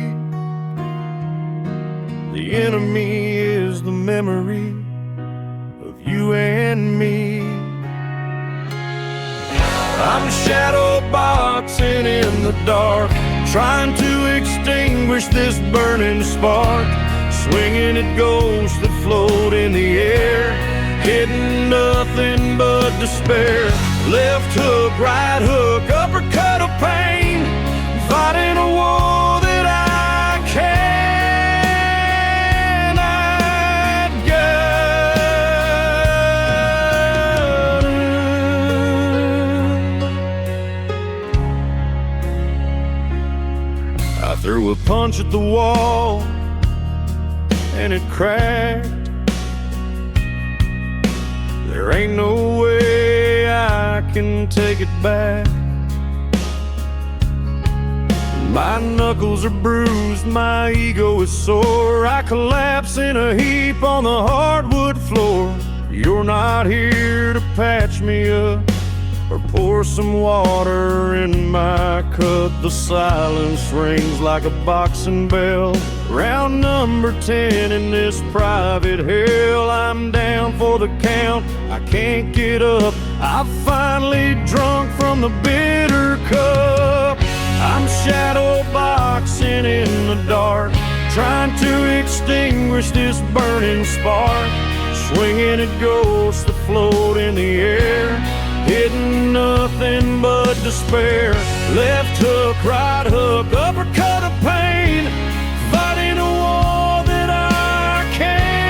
The enemy is the memory of you and me. I'm shadow boxing in the dark, trying to extinguish this burning spark. Swinging at ghosts that float in the air, hitting nothing but despair. Left hook, right hook, uppercut of pain, fighting a war that I cannot gain. I threw a punch at the wall and it cracked. There ain't no way I can take it back. My knuckles are bruised, my ego is sore. I collapse in a heap on the hardwood floor. You're not here to patch me up or pour some water in my cup. The silence rings like a boxing bell. Round number 10 in this private hell. I'm down for the count, I can't get up. I've finally drunk from the bitter cup. I'm shadow boxing in the dark, trying to extinguish this burning spark. Swinging at ghosts that float in the air, hitting nothing but despair. Left hook, right hook, uppercut of pain, fighting a war that I can't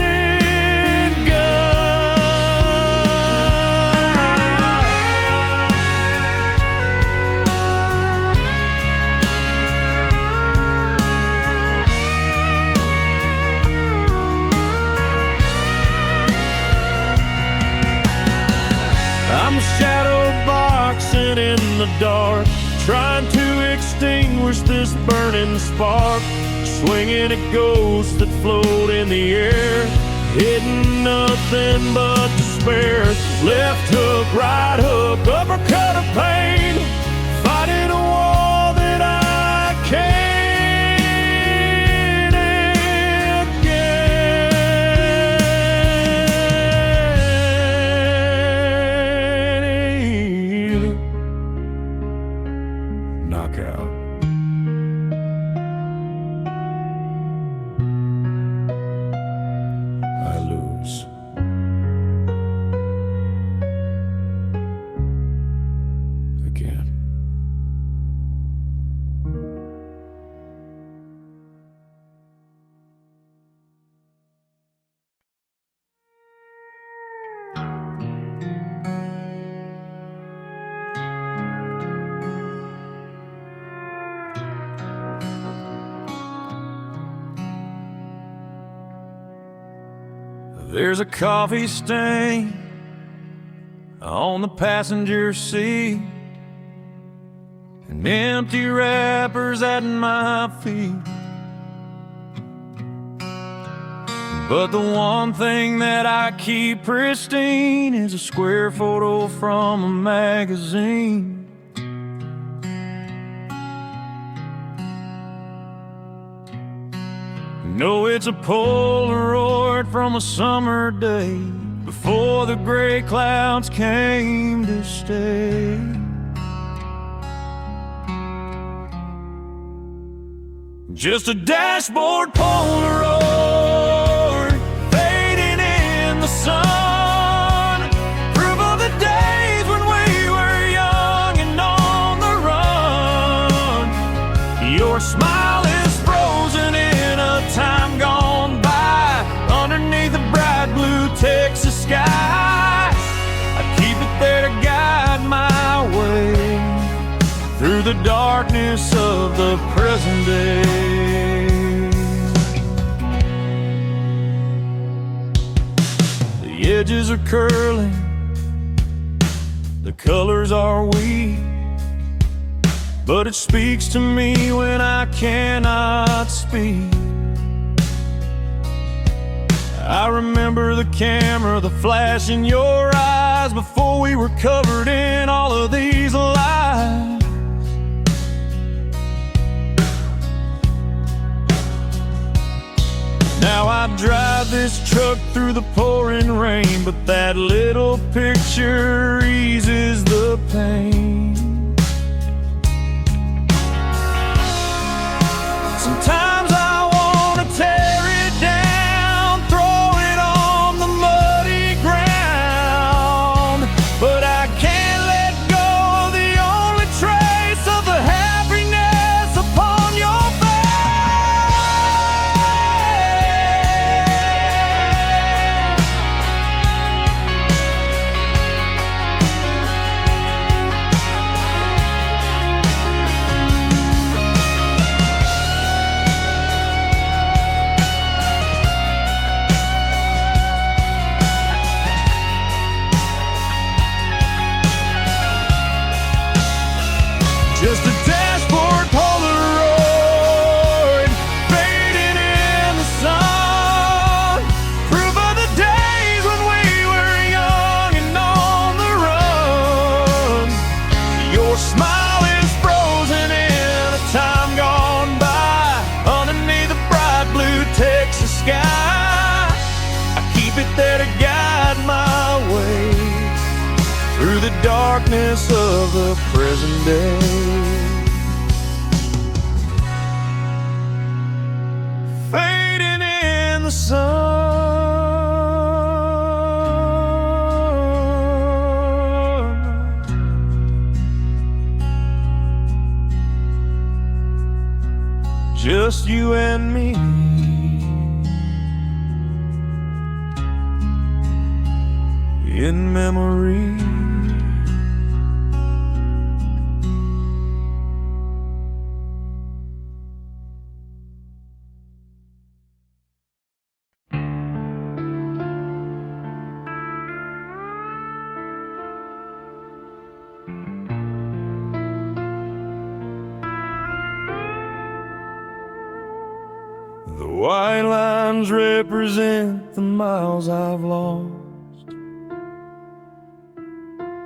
endure. I'm shadow boxing in the dark, trying to extinguish this burning spark. Swinging at ghosts that float in the air, hitting nothing but despair. Left hook, right hook, uppercut of pain, fighting a war that I can't knockout. I lose. Again. There's a coffee stain on the passenger seat, and empty wrappers at my feet. But the one thing that I keep pristine is a square photo from a magazine. No, it's a Polaroid from a summer day before the gray clouds came to stay. Just a dashboard Polaroid fading in the sun, proof of the days when we were young and on the run. Your smile is frozen in a time gone by, underneath the bright blue Texas sky. I keep it there to guide my way through the darkness of the present day. The edges are curling, the colors are weak, but it speaks to me when I cannot speak. I remember the camera, the flash in your eyes before we were covered in all of these lies. Now I drive this truck through the pouring rain, but that little picture eases the pain. Sometimes I wanna tear it down, throw it on the muddy ground, but I can't let go of the only trace of the happiness upon your face. the darkness of the present day. Fading in the sun, just you and me. In memory. The white lines represent the miles I've lost,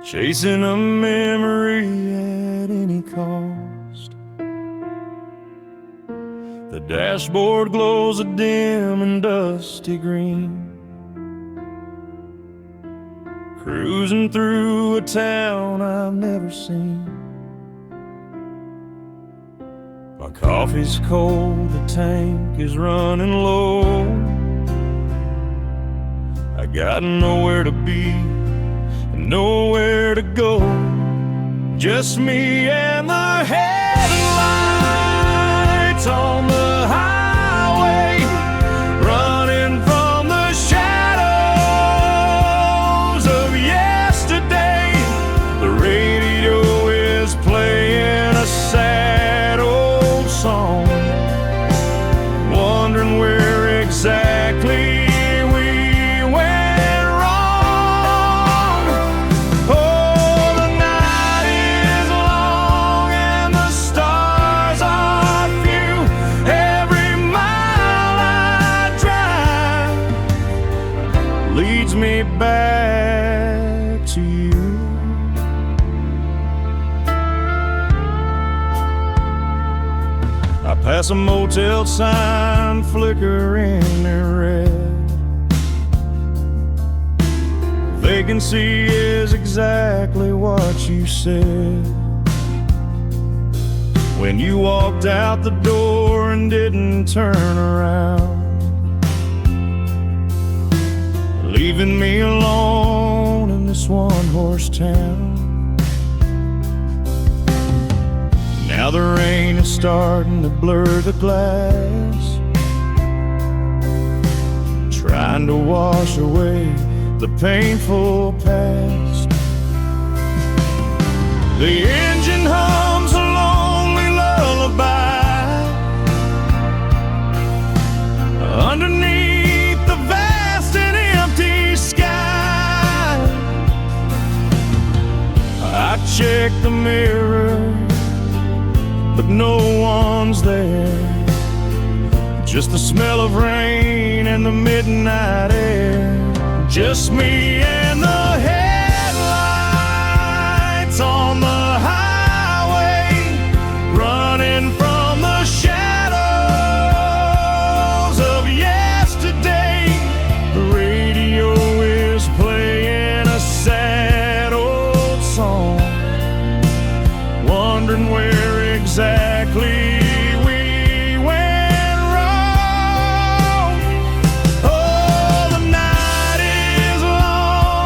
chasing a memory at any cost. The dashboard glows a dim and dusty green, cruising through a town I've never seen. My coffee's cold, the tank is running low. I got nowhere to be, nowhere to go, just me and the headlights on the highway, running from the shadows of yesterday. The radio is playing a sad old song, wondering where exactly leads me back to you. I pass a motel sign flickering in red. Vacancy is exactly what you said when you walked out the door and didn't turn around, leaving me alone in this one-horse town. Now the rain is starting to blur the glass, trying to wash away the painful past. The engine hums a lonely lullaby underneath the vast and empty sky. I check the mirror, but no one's there, just the smell of rain and the midnight air. Just me and the headlights on the highway, running from the shadows of yesterday. The radio is playing a sad old song, wondering where exactly we went wrong. Oh, the night is long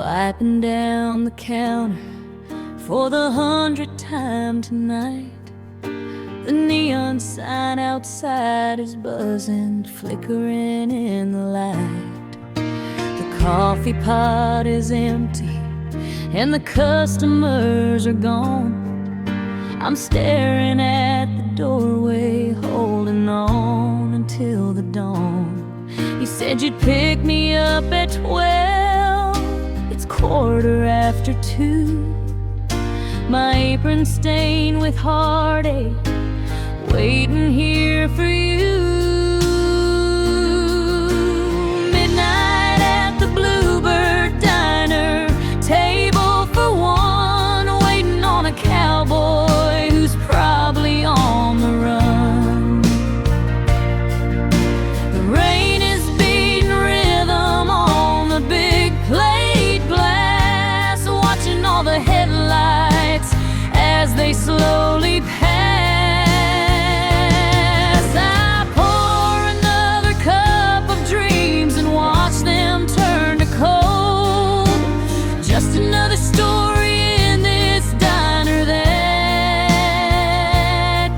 wiping down the counter for the 100th time tonight. The neon sign outside is buzzing, flickering in the light. The coffee pot is empty and the customers are gone. I'm staring at the doorway, holding on until the dawn. You said you'd pick me up at 12. It's 2:15. My apron stained with heartache, waiting here for you. Midnight at the Bluebird Diner, table for one, waiting on a cowboy who's probably on the run. The rain is beating rhythm on the big plate glass, watching all the headlights as they slowly pass. Another story in this diner that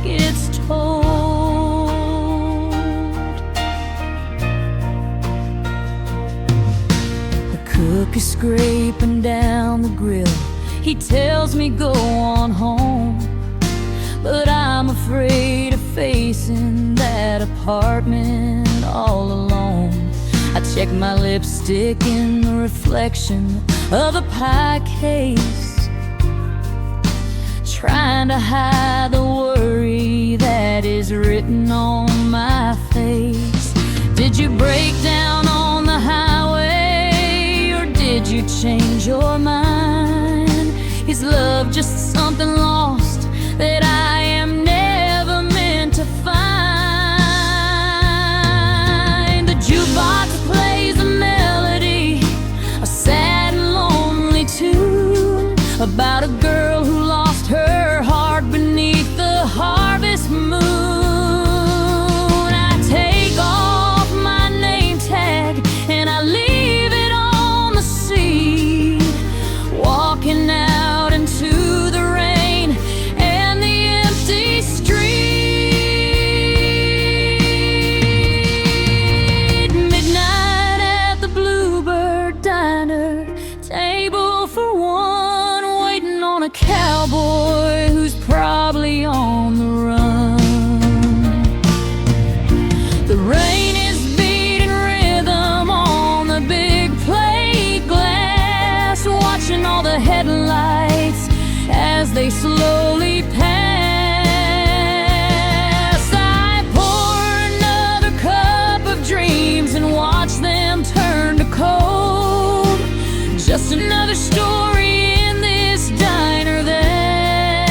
gets told. The cook is scraping down the grill. He tells me go on home, but I'm afraid of facing that apartment all alone. I check my lipstick in the reflection of a pie case, trying to hide the worry that is written on my face. Did you break down on the highway, or did you change your mind? Is love just something lost that I am never meant to find? The jukebox plays a melody, a sad and lonely tune, about a girl who lost her heart beneath the harvest moon. I take off my name tag and I leave it on the seat, walking out into the rain and the empty street. Midnight at the Bluebird Diner, table for one, waiting on a cowboy who's probably on the run. The rain is beating rhythm on the big plate glass, watching all the headlights as they slowly pass. I pour another cup of dreams and watch them turn to cold. Just another story in this diner that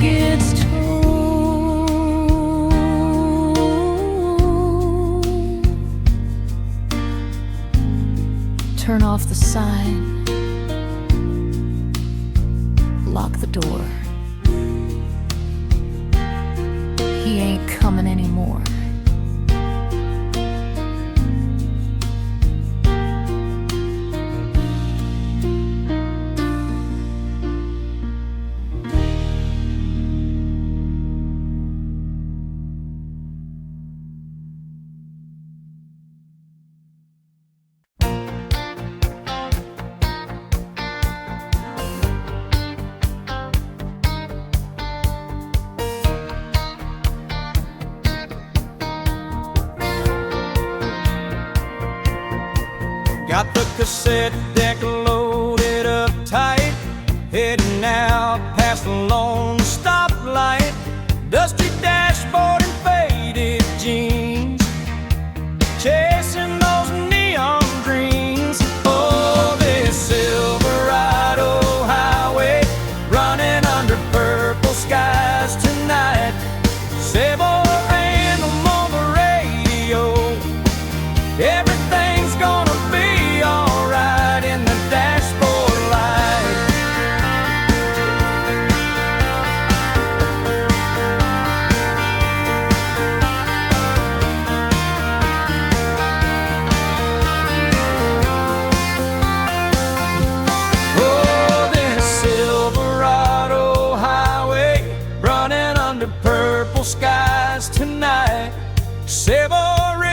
gets told. Turn off the sign, lock the door. He ain't coming anymore. Got the cassette deck loaded up tight, heading out past the lone stoplight. Dusty dashboard and faded jeans, chasing those neon dreams. Oh, this Silverado highway, running under purple skies tonight. Sable anthem on the radio, everything's gonna be alright in the dashboard light. tonight, savoring